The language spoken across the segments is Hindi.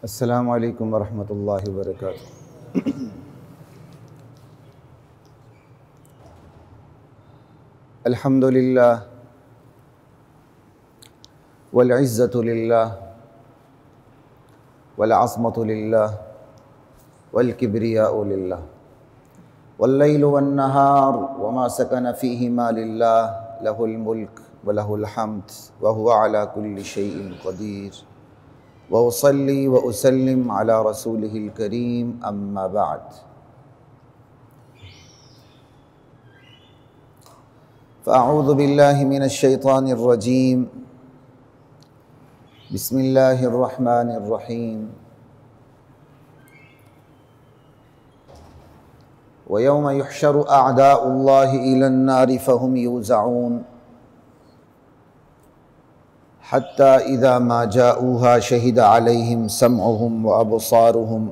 अस्सलामु अलैकुम वरहमतुल्लाहि वबरकातुहू। अल्हम्दुलिल्लाह वल इज़्ज़तु लिल्लाह वल अज़मतु लिल्लाह वल किब्रियाउ लिल्लाह वल लैलु वन नहार वमा सकन फ़ीहिमा लिल्लाह लहुल मुल्क व लहुल हम्द व हुवा अला कुल्लि शैइन क़दीर व उसल्ली व उसल्लिम अला रसूलिहिल करीम अम्मा बअद। फ़अऊज़ु बिल्लाहि मिनश शैतानिर रजीम। बिस्मिल्लाहिर रहमानिर रहीम। व यौम युहशरु अअदाउल्लाहि इलन नारि फ़हुम यूज़ऊन हत्ता इज़ा मा जाऊहा शहिद अलैहिम समउहुम व अबसारुहुम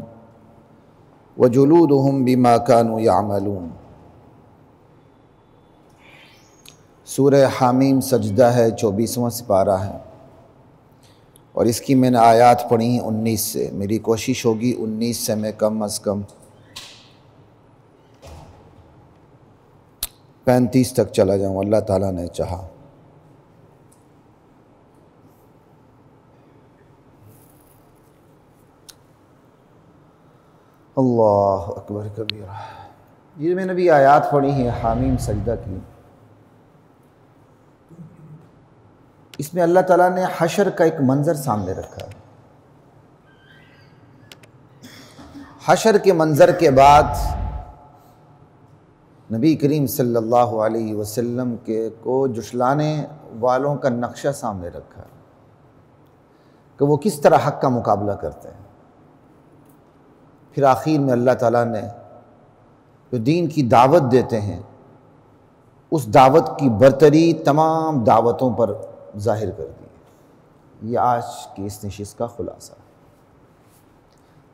व जुलूदुहुम बिमा कानू यअमलून। सूरह हामीम सजदा है, 24वां सिपारा है और इसकी मैंने आयात पढ़ी 19 से। मेरी कोशिश होगी 19 से मैं कम अज़ कम 35 तक चला जाऊँ, अल्लाह ताला ने चाहा। अल्लाह अकबर कबीरा। ये मैंने भी आयात पढ़ी है हामीम सजदा की। इसमें अल्लाह ताला ने हशर का एक मंज़र सामने रखा है। हशर के मंज़र के बाद नबी करीम सल्लल्लाहु अलैहि वसल्लम के को जुशलाने वालों का नक्शा सामने रखा है कि वो किस तरह हक़ का मुकाबला करते हैं। फिर आखिर में अल्लाह ताला ने जो दीन की दावत देते हैं उस दावत की बरतरी तमाम दावतों पर ज़ाहिर कर दी। ये आज की इस नशिस्त का ख़ुलासा है।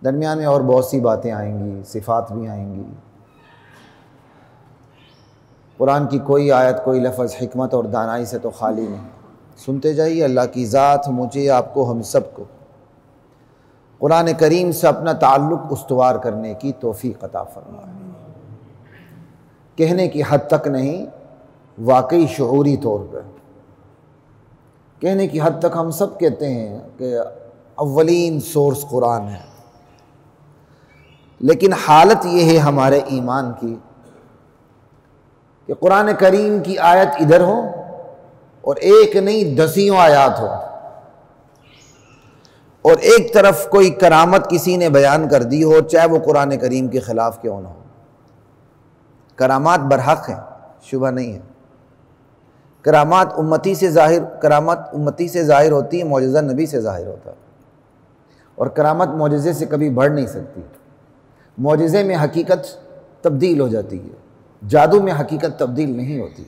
दरमियान में और बहुत सी बातें आएंगी, सिफ़ात भी आएंगी। कुरान की कोई आयत, कोई लफ्ज़ हिकमत और दानाई से तो खाली नहीं। सुनते जाइए। अल्लाह की ज़ात मुझे, आपको, हम सबको कुरान करीम से अपना ताल्लुक़ उस्तवार करने की तौफ़ीक़ अता फ़रमाए। कहने की हद तक नहीं, वाकई शऊरी तौर पर कहने की हद तक हम सब कहते हैं कि अव्वलीन सोर्स कुरान है, लेकिन हालत ये है हमारे ईमान की कि कुरान करीम की आयत इधर हो और एक नहीं दसियों आयात हो, और एक तरफ कोई करामत किसी ने बयान कर दी हो, चाहे वो कुरान करीम के ख़िलाफ़ क्यों ना हो। करामात बरहक़ हैं, शुबह नहीं है। करामात उम्मती से ज़ाहिर होती है, मौजज़ा नबी से ज़ाहिर होता है। और करामत मौजज़े से कभी बढ़ नहीं सकती। मौजज़े में हकीकत तब्दील हो जाती है, जादू में हकीकत तब्दील नहीं होती।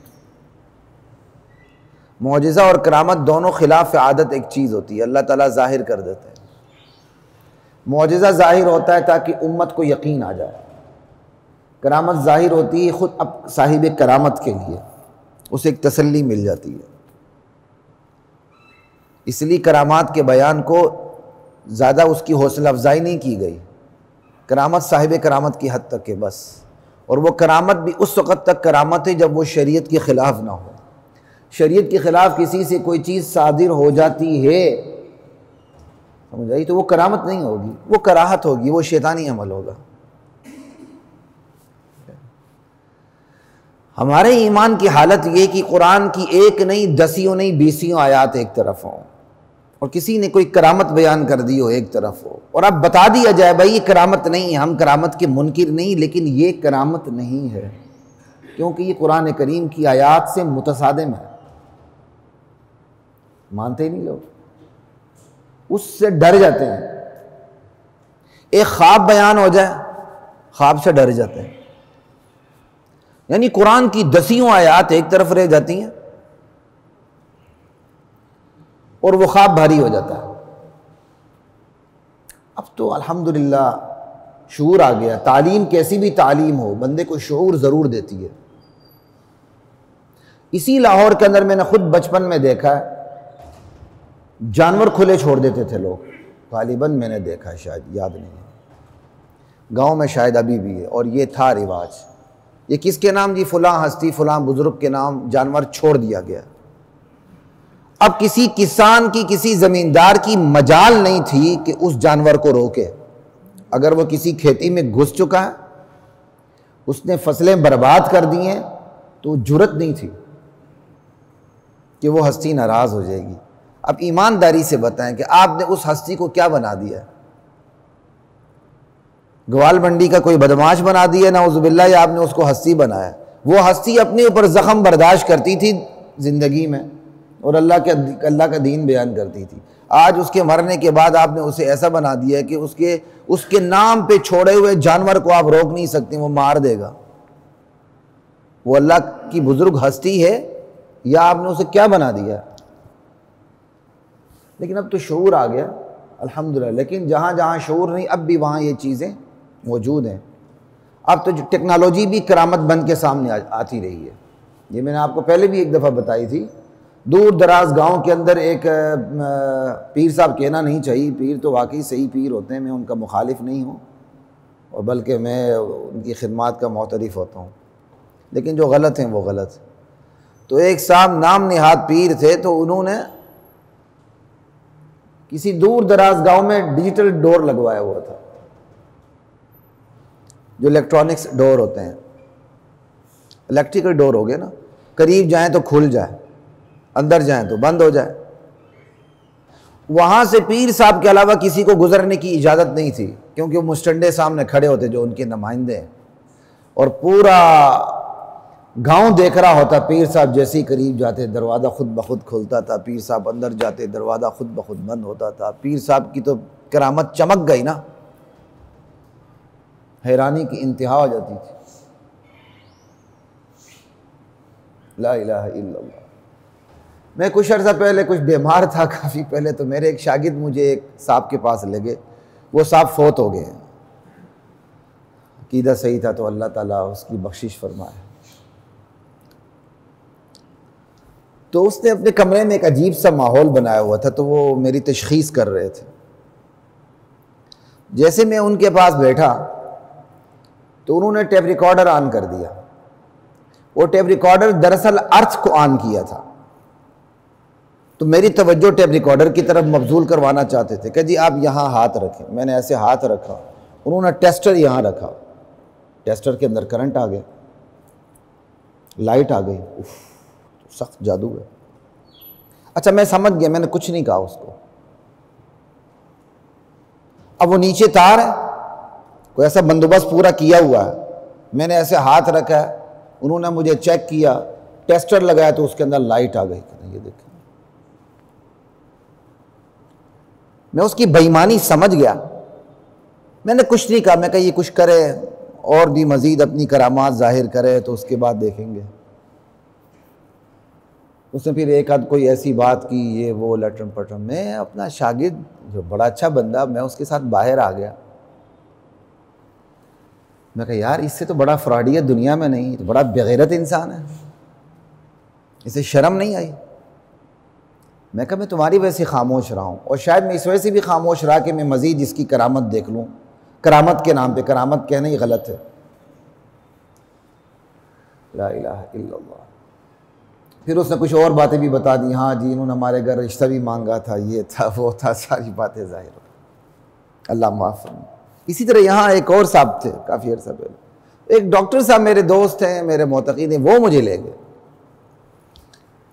मौजज़ा और करामत दोनों खिलाफ आदत एक चीज़ होती है, अल्लाह ताला ज़ाहिर कर देते हैं। मौजज़ा ज़ाहिर होता है ताकि उम्मत को यकीन आ जाए। करामत ज़ाहिर होती है ख़ुद अब साहिब करामत के लिए, उसे एक तसल्ली मिल जाती है। इसलिए करामात के बयान को ज़्यादा उसकी हौसला अफजाई नहीं की गई। करामत साहिब करामत की हद तक है बस। और वो करामत भी उस वक़्त तक करामत है जब वो शरीयत के ख़िलाफ़ ना हो। शरीयत के ख़िलाफ़ किसी से कोई चीज़ सादिर हो जाती है, समझ आई, तो वो करामत नहीं होगी, वो कराहत होगी, वो शैतानी अमल होगा। हमारे ईमान की हालत ये कि कुरान की एक नहीं दसियों नहीं बीसियों आयात एक तरफ हों और किसी ने कोई करामत बयान कर दी हो एक तरफ हो, और अब बता दिया जाए भाई ये करामत नहीं है, हम करामत के मुनकिर नहीं, लेकिन ये करामत नहीं है क्योंकि ये कुरान करीम की आयात से मुतसादिम है। मानते ही नहीं लोग, उससे डर जाते हैं। एक ख्वाब बयान हो जाए, ख्वाब से डर जाते हैं। यानी कुरान की दसियों आयात एक तरफ रह जाती हैं और वो ख्वाब भारी हो जाता है। अब तो अल्हम्दुलिल्लाह शऊर आ गया। तालीम कैसी भी तालीम हो, बंदे को शऊर ज़रूर देती है। इसी लाहौर के अंदर मैंने खुद बचपन में देखा है, जानवर खुले छोड़ देते थे लोग। गालिबन मैंने देखा है, शायद याद नहीं है, गांव में शायद अभी भी है। और ये था रिवाज, ये किसके नाम जी, फलां हस्ती फलां बुजुर्ग के नाम जानवर छोड़ दिया गया। अब किसी किसान की, किसी ज़मींदार की मजाल नहीं थी कि उस जानवर को रोके। अगर वो किसी खेती में घुस चुका है, उसने फसलें बर्बाद कर दी हैं, तो जुर्रत नहीं थी कि वो हस्ती नाराज़ हो जाएगी। अब ईमानदारी से बताएं कि आपने उस हस्ती को क्या बना दिया? ग्वाल मंडी का कोई बदमाश बना दिया नाउज़ुबिल्लाह, या आपने उसको हस्ती बनाया? वो हस्ती अपने ऊपर ज़ख्म बर्दाश्त करती थी ज़िंदगी में और अल्लाह का दीन बयान करती थी। आज उसके मरने के बाद आपने उसे ऐसा बना दिया कि उसके नाम पे छोड़े हुए जानवर को आप रोक नहीं सकते, वो मार देगा। वो अल्लाह की बुजुर्ग हस्ती है या आपने उसे क्या बना दिया? लेकिन अब तो शऊर आ गया अल्हम्दुलिल्लाह। लेकिन जहाँ जहाँ शऊर नहीं, अब भी वहाँ ये चीज़ें मौजूद हैं। अब तो टेक्नोलॉजी भी करामत बन के सामने आती रही है। ये मैंने आपको पहले भी एक दफ़ा बताई थी। दूर दराज गांव के अंदर एक पीर साहब कहना नहीं चाहिए, पीर तो वाकई सही पीर होते हैं, मैं उनका मुखालिफ नहीं हूँ, और बल्कि मैं उनकी खिदमत का मोतरिफ होता हूँ, लेकिन जो गलत हैं वो गलत। तो एक साहब नाम निहाद पीर थे, तो उन्होंने किसी दूर दराज गांव में डिजिटल डोर लगवाया हुआ था, जो इलेक्ट्रॉनिक्स डोर होते हैं, इलेक्ट्रिकल डोर हो गए ना, करीब जाएं तो खुल जाए, अंदर जाएं तो बंद हो जाए। वहां से पीर साहब के अलावा किसी को गुजरने की इजाज़त नहीं थी, क्योंकि वो मुस्टंडे सामने खड़े होते जो उनके नुमाइंदे हैं, और पूरा गांव देख रहा होता। पीर साहब जैसे ही करीब जाते दरवाज़ा खुद ब खुद खुलता था, पीर साहब अंदर जाते दरवाज़ा खुद ब खुद बंद होता था। पीर साहब की तो करामत चमक गई ना, हैरानी की इंतहा हो जाती थी। ला इलाहा इल्लल्लाह। मैं कुछ अर्सा पहले कुछ बीमार था, काफ़ी पहले, तो मेरे एक शागिर्द मुझे एक साहब के पास ले गए। वो साहब फौत हो गए हैं, अकीदा सही था तो अल्लाह ताला उसकी बख्शिश फरमाए। तो उसने अपने कमरे में एक अजीब सा माहौल बनाया हुआ था, तो वो मेरी तशखीस कर रहे थे। जैसे मैं उनके पास बैठा तो उन्होंने टेप रिकॉर्डर ऑन कर दिया। वो टेप रिकॉर्डर दरअसल अर्थ को ऑन किया था, तो मेरी तवज्जो टेप रिकॉर्डर की तरफ मबजूल करवाना चाहते थे कि जी आप यहाँ हाथ रखें। मैंने ऐसे हाथ रखा, उन्होंने टेस्टर यहाँ रखा, टेस्टर के अंदर करंट आ गया, लाइट आ गई। उफ, सख्त जादू है। अच्छा, मैं समझ गया, मैंने कुछ नहीं कहा उसको। अब वो नीचे तार है, कोई ऐसा बंदोबस्त पूरा किया हुआ है। मैंने ऐसे हाथ रखा है, उन्होंने मुझे चेक किया, टेस्टर लगाया तो उसके अंदर लाइट आ गई। ये देखें, मैं उसकी बेईमानी समझ गया। मैंने कुछ नहीं कहा, मैं कहा ये कुछ करे और भी मजीद अपनी करामात जाहिर करे तो उसके बाद देखेंगे। उसने फिर एक आध कोई ऐसी बात की, ये वो लटरम पटरम। मैं अपना शागिर्द जो बड़ा अच्छा बंदा, मैं उसके साथ बाहर आ गया। मैं कहा यार इससे तो बड़ा फ्रॉडियत दुनिया में नहीं, तो बड़ा बेगैरत इंसान है, इसे शर्म नहीं आई। मैं कहा मैं तुम्हारी वजह से खामोश रहा हूँ, और शायद मैं इस वजह से भी खामोश रहा कि मैं मज़ीद इसकी करामत देख लूँ। करामत के नाम पे करामत कहना ही गलत है। ला इलाहा इल्लल्लाह। फिर उसने कुछ और बातें भी बता दी। हाँ जी, इन्होंने हमारे घर रिश्ता भी मांगा था, ये था वो था, सारी बातें जाहिर हो। अल्लाह माफ़ फरमाए। इसी तरह यहाँ एक और साहब थे काफ़ी अर्सा पहले, एक डॉक्टर साहब मेरे दोस्त हैं, मेरे मोतकीद हैं, वो मुझे ले गए।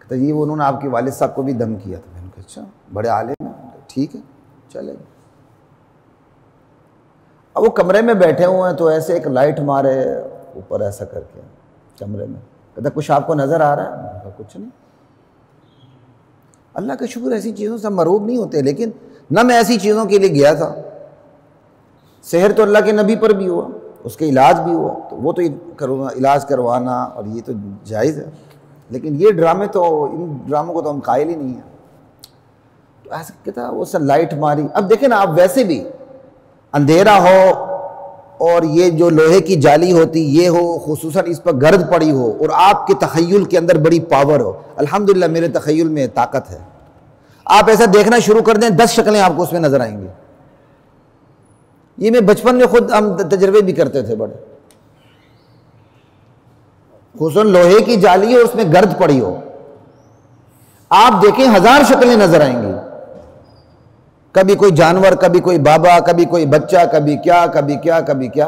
तो ये उन्होंने आपके वालिद साहब को भी दम किया था। मैंने कहा अच्छा, बड़े आलिम हैं, ठीक है चलेगा। अब वो कमरे में बैठे हुए हैं, तो ऐसे एक लाइट मारे ऊपर ऐसा करके कमरे में, कहता कुछ आपको नज़र आ रहा है? मैंने कहा कुछ नहीं। अल्लाह का शुक्र, ऐसी चीज़ों से मरूब नहीं होते। लेकिन ना मैं ऐसी चीज़ों के लिए गया था। सेहर तो अल्लाह के नबी पर भी हुआ, उसके इलाज भी हुआ, तो वो तो इलाज करवाना और ये तो जायज़ है। लेकिन ये ड्रामे तो, इन ड्रामों को तो हम कायल ही नहीं है। तो ऐसा कहता वो सर लाइट मारी। अब देखें ना, आप वैसे भी अंधेरा हो और ये जो लोहे की जाली होती ये हो, खुसूसन इस पर गर्द पड़ी हो, और आपके तख़य्युल के अंदर बड़ी पावर हो। अल्हम्दुलिल्लाह मेरे तख़य्युल में ताकत है। आप ऐसा देखना शुरू कर दें, 10 शक्लें आपको उसमें नज़र आएंगी। ये मैं बचपन में खुद हम तजर्बे भी करते थे बड़े। खुसूसन लोहे की जाली है और उसमें गर्द पड़ी हो, आप देखें 1000 शक्लें नजर आएंगी, कभी कोई जानवर, कभी कोई बाबा, कभी कोई बच्चा, कभी क्या कभी क्या कभी क्या।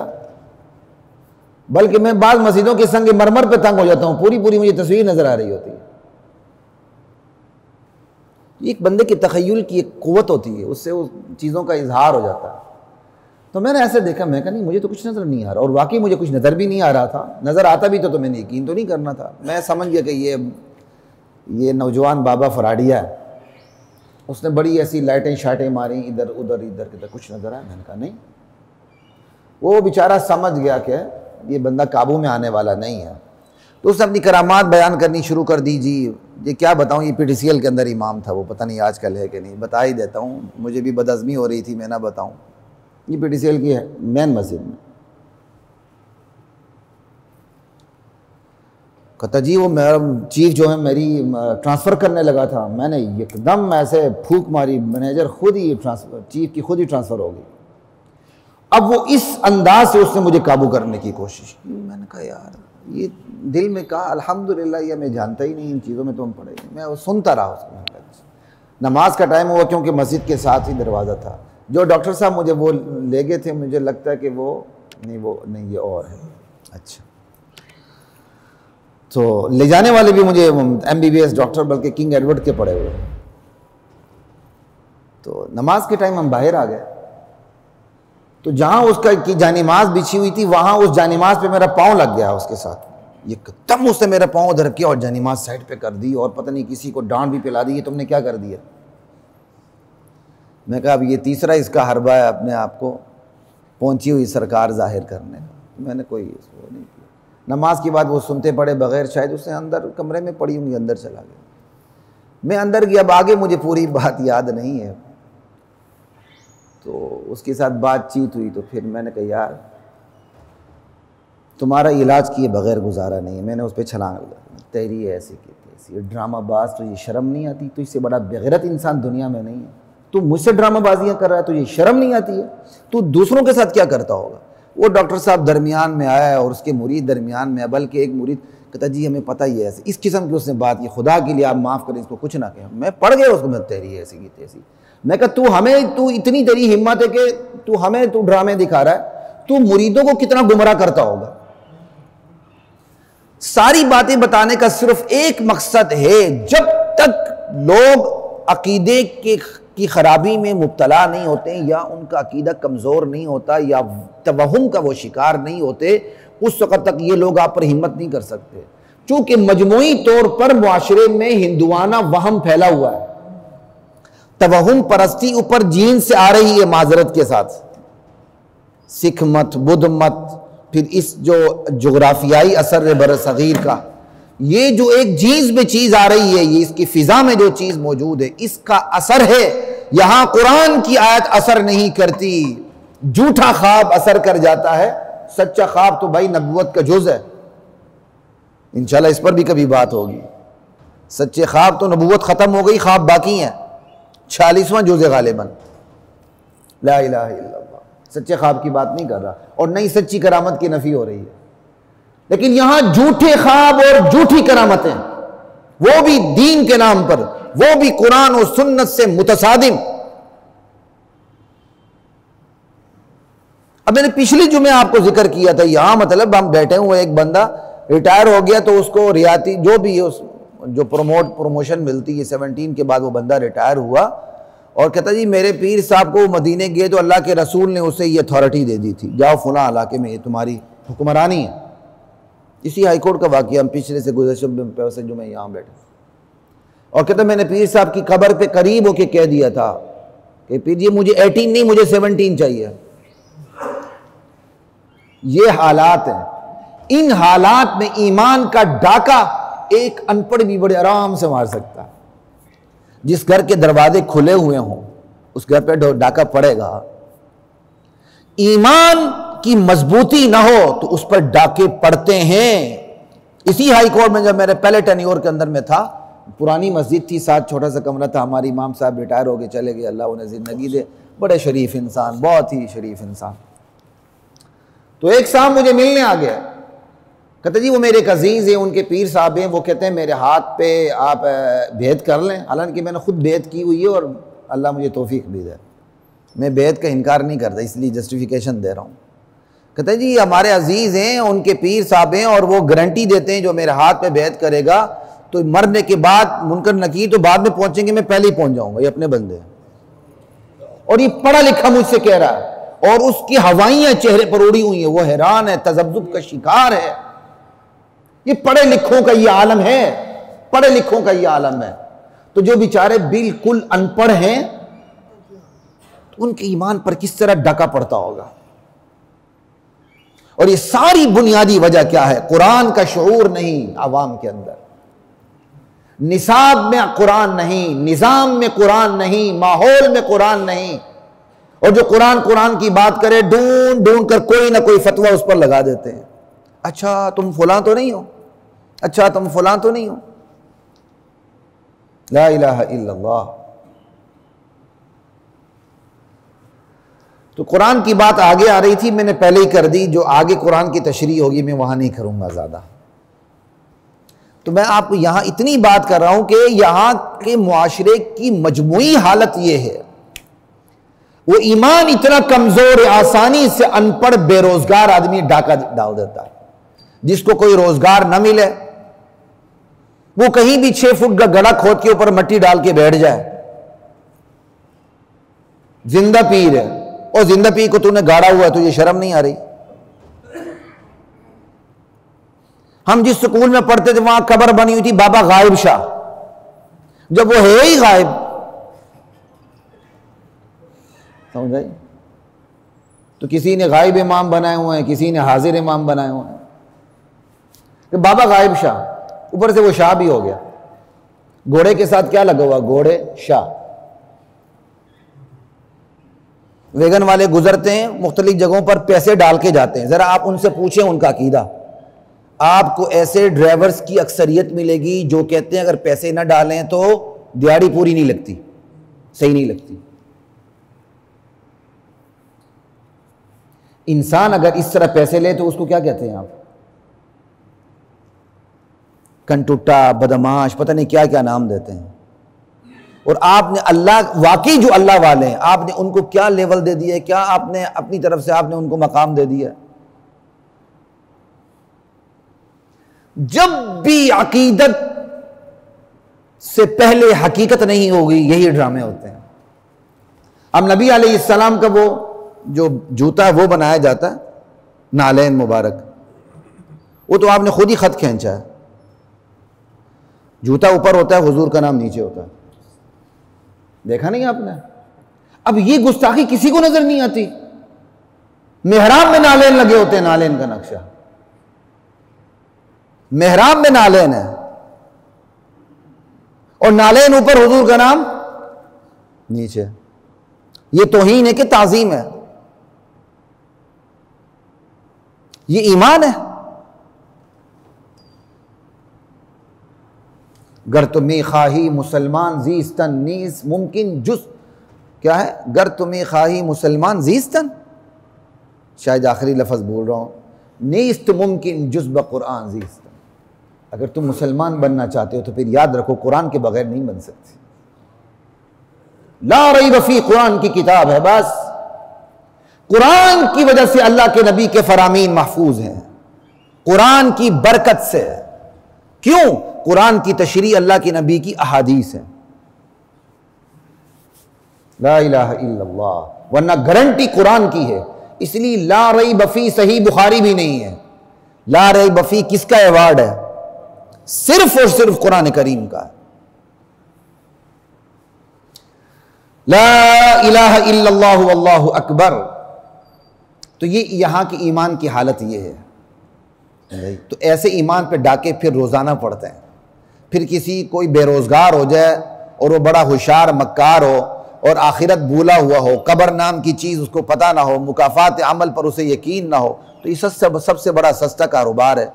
बल्कि मैं बाद मस्जिदों के संग मरमर पे तंग हो जाता हूं, पूरी पूरी मुझे तस्वीर नजर आ रही होती है। एक बंदे की तखय्युल की एक कुव्वत होती है, उससे उस चीज़ों का इजहार हो जाता है। तो मैंने ऐसे देखा, मैं कहा नहीं मुझे तो कुछ नज़र नहीं आ रहा, और वाकई मुझे कुछ नज़र भी नहीं आ रहा था। नज़र आता भी तो मैंने यकीन तो नहीं करना था। मैं समझ गया कि ये नौजवान बाबा फराडिया है, उसने बड़ी ऐसी लाइटें शाइटें मारी, इधर उधर इधर किधर, कुछ नज़र आया। मैंने कहा नहीं। वो बेचारा समझ गया कि ये बंदा काबू में आने वाला नहीं है, तो उसने अपनी करामात बयान करनी शुरू कर दी। जी ये क्या बताऊं, ये PTCL के अंदर इमाम था वो, पता नहीं आजकल है कि नहीं, बता ही देता हूँ, मुझे भी बदअज़मी हो रही थी मैं ना बताऊं। ये PTCL की है मेन मस्जिद में। कहता जी वो मेरा चीफ जो है मेरी ट्रांसफ़र करने लगा था, मैंने एकदम ऐसे फूंक मारी, मैनेजर खुद ही ट्रांसफ़र, चीफ की खुद ही ट्रांसफ़र हो गई। अब वो इस अंदाज से उसने मुझे काबू करने की कोशिश की। मैंने कहा यार, ये दिल में कहा अल्हम्दुलिल्लाह, ये मैं जानता ही नहीं इन चीज़ों में, तो हम पढ़े। मैं सुनता रहा उसको। नमाज का टाइम हुआ, क्योंकि मस्जिद के साथ ही दरवाज़ा था। जो डॉक्टर साहब मुझे वो ले गए थे, मुझे लगता है कि वो नहीं ये और है। अच्छा, तो ले जाने वाले भी मुझे MBBS डॉक्टर, बल्कि किंग एडवर्ड के पड़े हुए। तो नमाज के टाइम हम बाहर आ गए, तो जहां उसका की जानिमाज बिछी हुई थी, वहां उस जानिमाज पे मेरा पाँव लग गया उसके साथ। एकदम उसने मेरा पाँव उधर किया और जानिमाज साइड पे कर दी, और पता नहीं किसी को डांट भी पिला दी, ये तुमने क्या कर दिया। मैं कहा अब ये तीसरा इसका हरबा है अपने आप को पहुंची हुई सरकार जाहिर करने का। मैंने कोई इसको नहीं किया। नमाज के बाद वो सुनते पड़े बगैर, शायद उसने अंदर कमरे में पड़ी होंगी, अंदर चला गया। मैं अंदर गया, अब आगे मुझे पूरी बात याद नहीं है। तो उसके साथ बातचीत हुई, तो फिर मैंने कहा यार तुम्हारा इलाज किए बगैर गुजारा नहीं है। मैंने उस पर छलांग लगा, तेरी ऐसी की तैसी, ड्रामाबाज, तो ये शर्म नहीं आती, तो इससे बड़ा बेगैरत इंसान दुनिया में नहीं है। तू मुझसे ड्रामाबाजियाँ कर रहा है, तो ये शर्म नहीं आती है? तू दूसरों के साथ क्या करता होगा। वो डॉक्टर साहब दरमियान में आया और उसके मुरीद दरमियान में, बल्कि एक मुरीद कहता जी हमें पता ही है ऐसे, इस किस्म की उसने बात की, खुदा के लिए आप माफ़ करें इसको, कुछ ना कहें। मैं पढ़ गया उसको, मैं तेरी ऐसी की तैसी। मैं कहा तू इतनी तेरी हिम्मत है कि तू ड्रामे दिखा रहा है, तू मुरीदों को कितना गुमराह करता होगा। सारी बातें बताने का सिर्फ एक मकसद है, जब तक लोग अकीदे की खराबी में मुब्तला नहीं होते, या उनका अकीदा कमज़ोर नहीं होता, या तवहुम का वो शिकार नहीं होते, उस वक़्त तक ये लोग आप पर हिम्मत नहीं कर सकते। चूँकि मजमूई तौर पर मुआशरे में हिंदुआना वहम फैला हुआ है, तवहुम परस्ती ऊपर जीन से आ रही है माजरत के साथ। सिख मत, बुद्ध मत, फिर इस जो जोग्राफियाई असर है बरसगीर का, ये जो एक जीन्स में चीज आ रही है, ये इसकी फिजा में जो चीज मौजूद है, इसका असर है। यहां कुरान की आयत असर नहीं करती, झूठा ख्वाब असर कर जाता है। सच्चा ख्वाब तो भाई नबुवत का जुज़ है, इंशाल्लाह इस पर भी कभी बात होगी। सच्चे ख्वाब तो नबुवत खत्म हो गई, ख्वाब बाकी हैं। 46वां जुज़ है गालिबन, ला इलाहा इल्लल्लाह। सच्चे ख्वाब की बात नहीं कर रहा, और नहीं सच्ची करामत की नफी हो रही है। लेकिन यहां झूठे ख्वाब और झूठी करामतें, वो भी दीन के नाम पर, वो भी कुरान और सुन्नत से मुतसादिम। अब मैंने पिछली जुमे आपको जिक्र किया था, यहां मतलब हम बैठे हुए, एक बंदा रिटायर हो गया, तो उसको रियाती जो भी है, जो प्रमोशन मिलती है 17 के बाद, वो बंदा रिटायर हुआ और कहता जी मेरे पीर साहब को मदीने गए तो अल्लाह के रसूल ने उसे ये अथॉरिटी दे दी थी, जाओ फलां इलाके में ये तुम्हारी हुक्मरानी है। इसी हाईकोर्ट का वाक़या, हम पिछले से गुज़श्ते जो मैं यहाँ बैठे, और कहता मैंने पीर साहब की कब्र पे करीब होके कह दिया था कि पीर जी मुझे 18 नहीं, मुझे 17 चाहिए। ये हालात हैं। इन हालात में ईमान का डाका एक अनपढ़ भी बड़े आराम से मार सकता है। जिस घर के दरवाजे खुले हुए हों उस घर पे डाका पड़ेगा। ईमान की मजबूती ना हो तो उस पर डाके पड़ते हैं। इसी हाई कोर्ट में जब मेरे पहले टेन्योर के अंदर में था, पुरानी मस्जिद थी, साथ छोटा सा कमरा था, हमारे इमाम साहब रिटायर हो गए चले गए, अल्लाह उन्हें जिंदगी दे। बड़े शरीफ इंसान, बहुत ही शरीफ इंसान। तो एक साहब मुझे मिलने आ गया, कहते जी वो मेरे एक अजीज़ हैं, उनके पीर साहब हैं, वो कहते हैं मेरे हाथ पे आप बेत कर लें। हालांकि मैंने खुद बेत की हुई है और अल्लाह मुझे तौफीक भी दे, मैं बेत का इनकार नहीं करता, इसलिए जस्टिफिकेशन दे रहा हूँ। कहते हैं जी हमारे अजीज़ हैं, उनके पीर साहब हैं और वो गारंटी देते हैं जो मेरे हाथ पे बेत करेगा तो मरने के बाद मुनकर नकीर तो बाद में पहुंचेंगे, मैं पहले ही पहुंच जाऊंगा। ये अपने बंदे हैं और ये पढ़ा लिखा मुझसे कह रहा है और उसकी हवाइयां चेहरे पर उड़ी हुई हैं, वो हैरान है, तजब्जुब का शिकार है। ये पढ़े लिखों का ये आलम है, पढ़े लिखों का ये आलम है। तो जो बेचारे बिल्कुल अनपढ़ हैं उनके ईमान पर किस तरह डाका पड़ता होगा। और ये सारी बुनियादी वजह क्या है? कुरान का शऊर नहीं आवाम के अंदर, निसाब में कुरान नहीं, निजाम में कुरान नहीं, माहौल में कुरान नहीं। और जो कुरान की बात करे ढूंढ ढूंढ कर कोई ना कोई फतवा उस पर लगा देते हैं। अच्छा तुम फलां तो नहीं हो, अच्छा तुम फलां तो नहीं हो। ला इलाहा इल्लल्लाह। तो कुरान की बात आगे आ रही थी, मैंने पहले ही कर दी। जो आगे कुरान की तशरीह होगी मैं वहां नहीं करूंगा ज्यादा। तो मैं आपको यहां इतनी बात कर रहा हूं कि यहां के मुआशरे की मजमूई हालत यह है, वो ईमान इतना कमजोर है, आसानी से अनपढ़ बेरोजगार आदमी डाका डाल देता है। जिसको कोई रोजगार न मिले वो कहीं भी 6 फुट का गड्ढा खोद के ऊपर मिट्टी डाल के बैठ जाए। जिंदा पीर है और जिंदा पीर को तूने गाड़ा हुआ, तुझे शर्म नहीं आ रही? हम जिस स्कूल में पढ़ते थे वहां कब्र बनी हुई थी बाबा गायब शाह, जब वो है ही गायब, समझ आई? तो किसी ने गायब इमाम बनाए हुए हैं, किसी ने हाजिर इमाम बनाए हुए हैं। तो बाबा गायब शाह, ऊपर से वो शाह भी हो गया। घोड़े के साथ क्या लगा हुआ? घोड़े शाह। वेगन वाले गुजरते हैं मुख्तलिफ जगहों पर, पैसे डाल के जाते हैं। जरा आप उनसे पूछें उनका अकीदा। आपको ऐसे ड्राइवर्स की अक्सरियत मिलेगी जो कहते हैं अगर पैसे ना डालें तो दिहाड़ी पूरी नहीं लगती, सही नहीं लगती। इंसान अगर इस तरह पैसे ले तो उसको क्या कहते हैं आप? कंटुट्टा, बदमाश, पता नहीं क्या क्या नाम देते हैं। और आपने अल्लाह, वाकई जो अल्लाह वाले हैं, आपने उनको क्या लेवल दे दिया है? क्या आपने अपनी तरफ से आपने उनको मकाम दे दिया? जब भी अकीदत से पहले हकीकत नहीं होगी, यही ड्रामे होते हैं। अब नबी अलैहिस्सलाम का वो जो जूता है वो बनाया जाता है, नालैन मुबारक, वो तो आपने खुद ही खत खींचा है। जूता ऊपर होता है, हुजूर का नाम नीचे होता है, देखा नहीं आपने? अब ये गुस्ताखी किसी को नजर नहीं आती। मेहराब में नालैन लगे होते हैं, नालैन का नक्शा, मेहराब में नालैन है और नालैन ऊपर, हुजूर का नाम नीचे। ये तौहीन है कि ताजीम है? ये ईमान है। गर तुम्हें खाही मुसलमान जीस्तन नीस मुमकिन जुस, क्या है? गर तुम्हें खाही मुसलमान जीस्तन, शायद आखिरी लफ्ज बोल रहा हूं, नीस्त मुमकिन जुस ब कुरान जीस्तन। अगर तुम मुसलमान बनना चाहते हो तो फिर याद रखो कुरान के बगैर नहीं बन सकते। ला रैब फी, कुरान की किताब है, बस कुरान की वजह से अल्लाह के नबी के फरामीन महफूज हैं, कुरान की बरकत से। क्यों? कुरान की तशरीह अल्लाह के नबी की अहादीस है। ला इलाहा इल्लल्लाह, वरना गारंटी कुरान की है। इसलिए ला रैब फी सही बुखारी भी नहीं है। ला रैब फी किसका अवार्ड है? सिर्फ और सिर्फ कुरान करीम का। ला इलाहा इल्लल्लाहु वल्लाहु अकबर। तो ये यहां की ईमान की हालत ये है। तो ऐसे ईमान पे डाके फिर रोजाना पड़ते हैं। फिर किसी कोई बेरोजगार हो जाए और वो बड़ा होशियार मक्कार हो और आखिरत भूला हुआ हो, कब्र नाम की चीज उसको पता ना हो, मुकाफात अमल पर उसे यकीन ना हो, तो ये सबसे बड़ा सस्ता कारोबार है।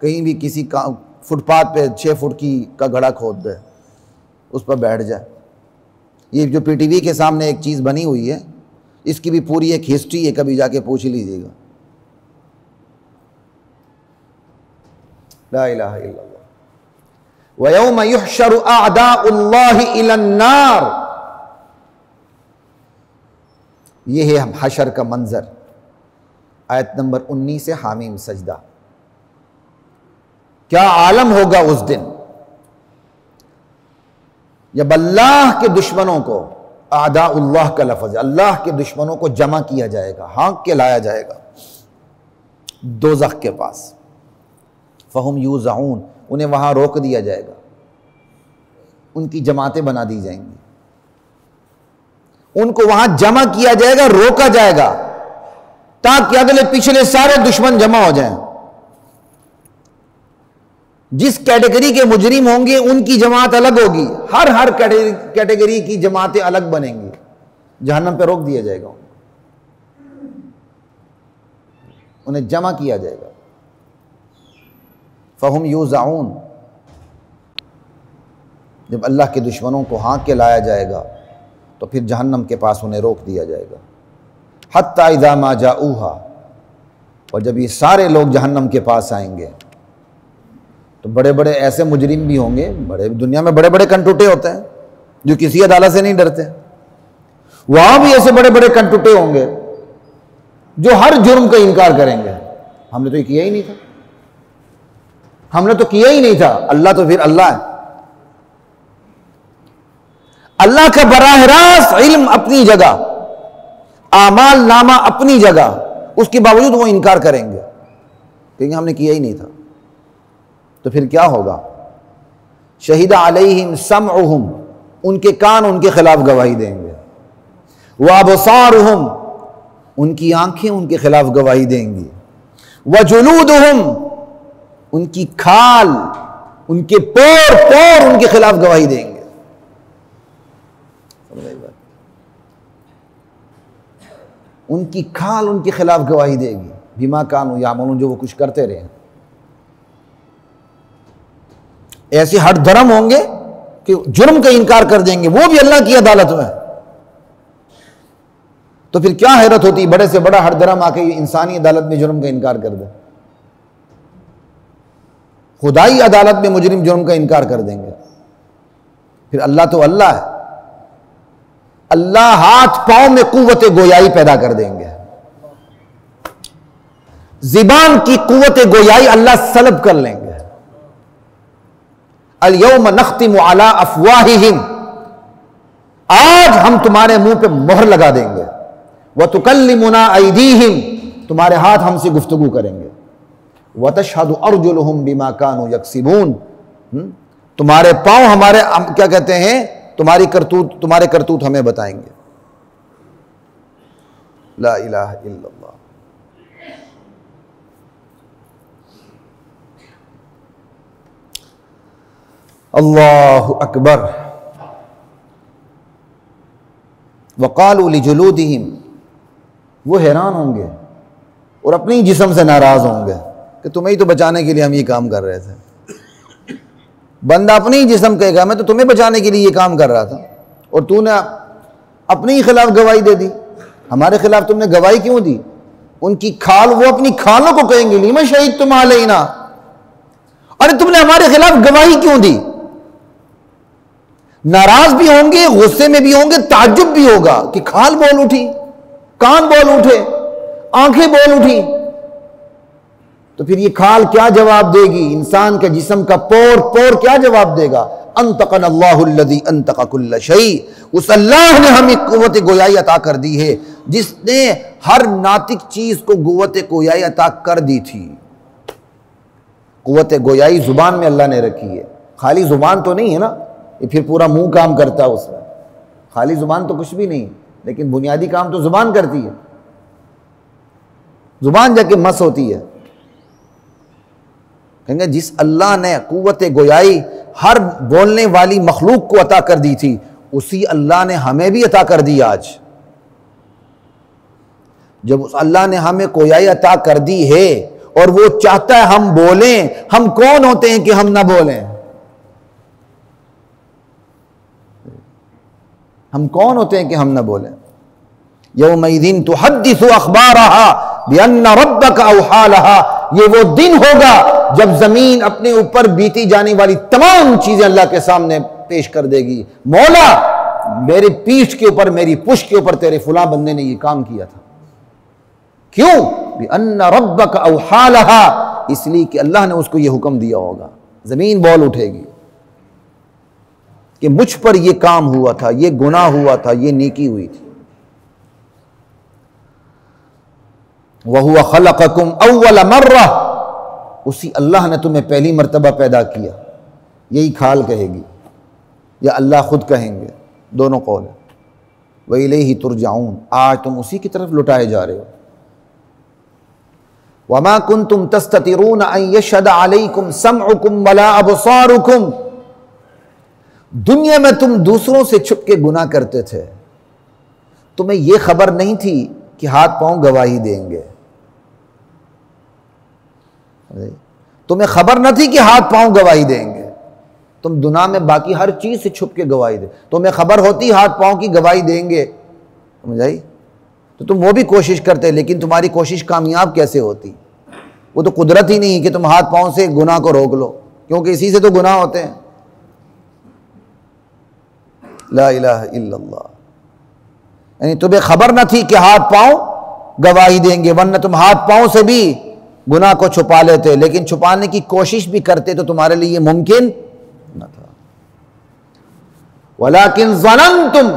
कहीं भी किसी का फुटपाथ पे 6 फुट का गड्ढा खोद दे, उस पर बैठ जाए। ये जो पीटीवी के सामने एक चीज़ बनी हुई है, इसकी भी पूरी एक हिस्ट्री है, कभी जाके पूछ लीजिएगा। ला इलाहा इल्लल्लाह। व यौम युहशरु अअदाउल्लाहि इलन नार, यह है हशर का मंजर। आयत नंबर 19 से हामीम सजदा। क्या आलम होगा उस दिन जब अल्लाह के दुश्मनों को, आदाउल्लाह का लफ्ज़, अल्लाह के दुश्मनों को जमा किया जाएगा, हाँक के लाया जाएगा दोज़ख के पास। फ़हुम यूज़ऊन, उन्हें वहाँ रोक दिया जाएगा, उनकी जमातें बना दी जाएंगी, उनको वहाँ जमा किया जाएगा, रोका जाएगा, ताकि अगले पिछले सारे दुश्मन जमा हो जाएं। जिस कैटेगरी के मुजरिम होंगे उनकी जमात अलग होगी, हर कैटेगरी की जमातें अलग बनेंगी, जहन्नम पे रोक दिया जाएगा, उन्हें जमा किया जाएगा। फ़हुम यूज़ऊन, जब अल्लाह के दुश्मनों को हाँक के लाया जाएगा तो फिर जहन्नम के पास उन्हें रोक दिया जाएगा। हत्ता इज़ा मा जाऊहा, और जब ये सारे लोग जहन्नम के पास आएंगे तो बड़े बड़े ऐसे मुजरिम भी होंगे, बड़े दुनिया में बड़े बड़े कंटूटे होते हैं जो किसी अदालत से नहीं डरते, वहां भी ऐसे बड़े बड़े कंटूटे होंगे जो हर जुर्म का इनकार करेंगे। हमने तो ये किया ही नहीं था, हमने तो किया ही नहीं था। अल्लाह तो फिर अल्लाह है, अल्लाह का बराह रास्त इल्म अपनी जगह, आमाल नामा अपनी जगह, उसके बावजूद वो इनकार करेंगे क्योंकि हमने किया ही नहीं था। तो फिर क्या होगा? शहीदा अलैहिम समउहुम, उनके कान उनके खिलाफ गवाही देंगे, व अबसारुहुम, उनकी आंखें उनके खिलाफ गवाही देंगी, व जुलूदुहुम, उनकी खाल, उनके पोर उनके खिलाफ गवाही देंगे। उनकी खाल उनके खिलाफ गवाही देगी, बिमा कानू यामलून, जो वो कुछ करते रहे। ऐसे हर धर्म होंगे कि जुर्म का इनकार कर देंगे, वो भी अल्लाह की अदालत में। तो फिर क्या हैरत होती, बड़े से बड़ा हर धर्म आके इंसानी अदालत में जुर्म का इनकार कर दे, खुदाई अदालत में मुजरिम जुर्म का इनकार कर देंगे। फिर अल्लाह तो अल्लाह है, अल्लाह हाथ पांव में कुव्वत गोयाई पैदा कर देंगे, ज़ुबान की कुव्वत गोयाई अल्लाह सलब कर लेंगे। अल यौम नख्तिमु अला अफ़वाहिहिम, आज हम तुम्हारे मुंह पे मोहर लगा देंगे, व तुकल्लिमुना ऐदीहिम, तुम्हारे हाथ हमसे गुफ्तगू करेंगे, व तशहदु अर्जुलुहुम बिमा कानू यक्सिबून, तुम्हारे पांव हमारे क्या कहते हैं, तुम्हारे करतूत हमें बताएंगे। ला इलाहा इल्लल्लाह। अल्लाहु अकबर। वक़ालू लिजुलूदिहिम, वो हैरान होंगे और अपने ही जिस्म से नाराज होंगे कि तुम्हें ही तो बचाने के लिए हम ये काम कर रहे थे। बंदा अपने ही जिस्म कहेगा मैं तो तुम्हें बचाने के लिए ये काम कर रहा था, और तूने अपने ही खिलाफ गवाही दे दी। हमारे खिलाफ तुमने गवाही क्यों दी? उनकी खाल, वो अपनी खालों को कहेंगे लिमा शहीद तुम अलैना, अरे तुमने हमारे खिलाफ गवाही क्यों दी? नाराज भी होंगे, गुस्से में भी होंगे, ताज्जुब भी होगा कि खाल बोल उठी, कान बोल उठे, आंखें बोल उठी। तो फिर ये खाल क्या जवाब देगी? इंसान के जिस्म का पोर क्या जवाब देगा? अंतकन अल्लाहुल्लज़ी अंतका कुल्ल शै, उस अल्लाह ने हमें कुव्वत गोयाई अता कर दी है जिसने हर नातिक चीज को कुव्वत गोयाई अता कर दी थी। कुव्वत गोयाई जुबान में अल्लाह ने रखी है, खाली जुबान तो नहीं है ना, ये फिर पूरा मुंह काम करता है उसमें, खाली जुबान तो कुछ भी नहीं, लेकिन बुनियादी काम तो जुबान करती है, जुबान जाके मस होती है। कहेंगे जिस अल्लाह ने कुव्वत गोयाई हर बोलने वाली मखलूक को अता कर दी थी, उसी अल्लाह ने हमें भी अता कर दी। आज जब उस अल्लाह ने हमें गोयाई अता कर दी है और वो चाहता है हम बोलें, हम कौन होते हैं कि हम ना बोलें? हम कौन होते हैं कि हम ना बोलें? यौमइदिन तुहद्दिसु अखबारहा बिअन्ना रब्बका औहा लहा। ये वो दिन होगा जब जमीन अपने ऊपर बीती जाने वाली तमाम चीजें अल्लाह के सामने पेश कर देगी। मौला, मेरी पीठ के ऊपर, मेरी पुष्ट के ऊपर तेरे फुला बंदे ने ये काम किया था। क्यों? बिअन्ना रब्बका औहा लहा, इसलिए कि अल्लाह ने उसको ये हुक्म दिया होगा। जमीन बोल उठेगी कि मुझ पर ये काम हुआ था, ये गुनाह हुआ था, ये नेकी हुई थी। वहुवा खलक़कुम अव्वल मर्रा, उसी अल्लाह ने तुम्हें पहली मर्तबा पैदा किया। यही खाल कहेगी या अल्लाह खुद कहेंगे, दोनों कौल है। व इलैहि तुरजाऊन, आज तुम उसी की तरफ लुटाए जा रहे हो। वमा कुंतुम तस्ततिरून अन यशहद अलैकुम समउकुम वला अबसारुकुम, दुनिया में तुम दूसरों से छुप के गुनाह करते थे, तुम्हें यह खबर नहीं थी कि हाथ पांव गवाही देंगे। तुम्हें खबर न थी कि हाथ पांव गवाही देंगे। तुम दुनिया में बाकी हर चीज से छुप के गवाही दे। तुम्हें खबर होती हाथ पांव की गवाही देंगे, समझ आई, तो तुम वो भी कोशिश करते, लेकिन तुम्हारी कोशिश कामयाब कैसे होती? वो तो कुदरत ही नहीं कि तुम हाथ पांव से गुनाह को रोक लो, क्योंकि इसी से तो गुनाह होते हैं। ला इलाहा इल्लल्लाह, यानी तुम्हें खबर न थी कि हाथ पांव गवाही देंगे, वरना तुम हाथ पांव से भी गुनाह को छुपा लेते, लेकिन छुपाने की कोशिश भी करते तो तुम्हारे लिए मुमकिन न था। वलाकिन ज़ननतुम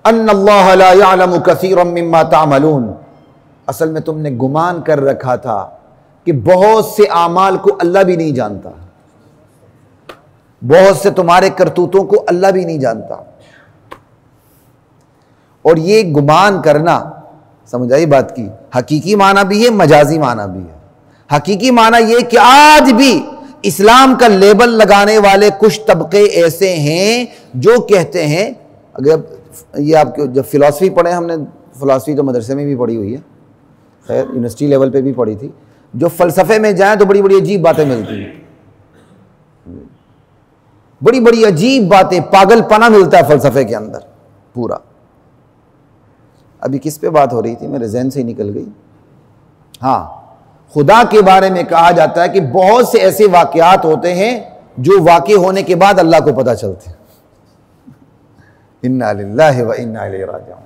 अन्नल्लाह ला यअलमु कसीरम मिम्मा तअमलून, असल में तुमने गुमान कर रखा था कि बहुत से आमाल को अल्लाह भी नहीं जानता, बहुत से तुम्हारे करतूतों को अल्लाह भी नहीं जानता। और ये गुमान करना, समझ आई बात की, हकीकी माना भी है, मजाजी माना भी है। हकीकी माना ये कि आज भी इस्लाम का लेबल लगाने वाले कुछ तबके ऐसे हैं जो कहते हैं, अगर ये आपके जब फिलॉसफी पढ़े, हमने फिलॉसफी तो मदरसे में भी पढ़ी हुई है, खैर यूनिवर्सिटी लेवल पे भी पढ़ी थी, जो फ़लसफ़े में जाएं तो बड़ी बड़ी अजीब बातें मिलती हैं, बड़ी बड़ी अजीब बातें, पागलपना मिलता है फ़लसफ़े के अंदर पूरा। अभी किस पे बात हो रही थी, मेरे जहन से ही निकल गई। हाँ, खुदा के बारे में कहा जाता है कि बहुत से ऐसे वाक़यात होते हैं जो वाक़े होने के बाद अल्लाह को पता चलते हैं। इन्ना लिल्लाहि व इन्ना इलैहि राजिऊन,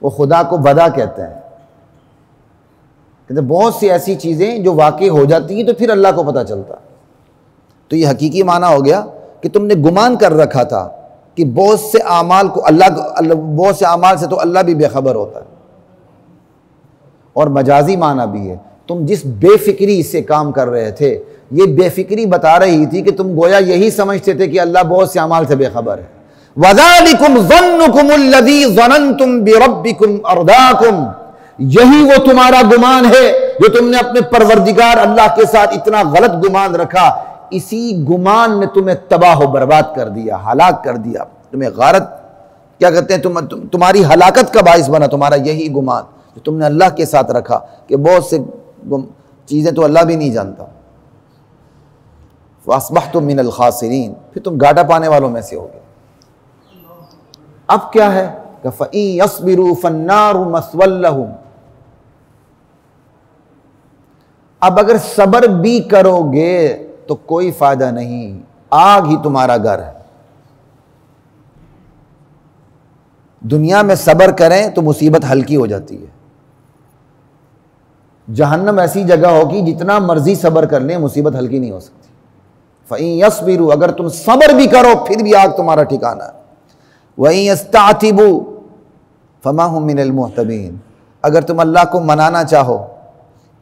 वो खुदा को वदा कहते हैं। कहते बहुत सी ऐसी चीज़ें जो वाक़े हो जाती हैं तो फिर अल्लाह को पता चलता। तो ये हकीकी माना हो गया कि तुमने गुमान कर रखा था कि बहुत से आमाल को बहुत से आमाल से तो अल्लाह भी बेखबर होता है। और मजाजी माना भी है, तुम जिस बेफिक्री से काम कर रहे थे, ये बेफिक्री बता रही थी कि तुम गोया यही समझते थे कि अल्लाह बहुत से अमाल से बेखबर है। वज़ालिकुम ज़न्नुकुमुल्लज़ी ज़ननतुम बिरब्बिकुम अर्दाकुम, यही वो तुम्हारा गुमान है जो तुमने अपने परवरदिगार अल्लाह के साथ इतना गलत गुमान रखा। इसी गुमान ने तुम्हें तबाह व बर्बाद कर दिया, हलाक कर दिया, तुम्हें गारत क्या कहते हैं, तुम्हारी हलाकत का बाइस बना तुम्हारा यही गुमान जो तुमने अल्लाह के साथ रखा कि बहुत से चीज़ें तो अल्लाह भी नहीं जानता। फ़अस्बहतुम मिनल खासिरीन, फिर तुम घाटा पाने वालों में से हो गए। अब क्या है, फ़इन यस्बिरू फ़न्नारु मस्वल लहुम, अब अगर सब्र भी करोगे तो कोई फायदा नहीं, आग ही तुम्हारा घर है। दुनिया में सब्र करें तो मुसीबत हल्की हो जाती है, जहन्नम ऐसी जगह होगी जितना मर्जी सब्र कर ले मुसीबत हल्की नहीं हो सकती। फ़इन यस्बिरू, अगर तुम सब्र भी करो फिर भी आग तुम्हारा ठिकाना है। वइन यस्तातिबू फमा हुम मिनल मुहतबीन, अगर तुम अल्लाह को मनाना चाहो,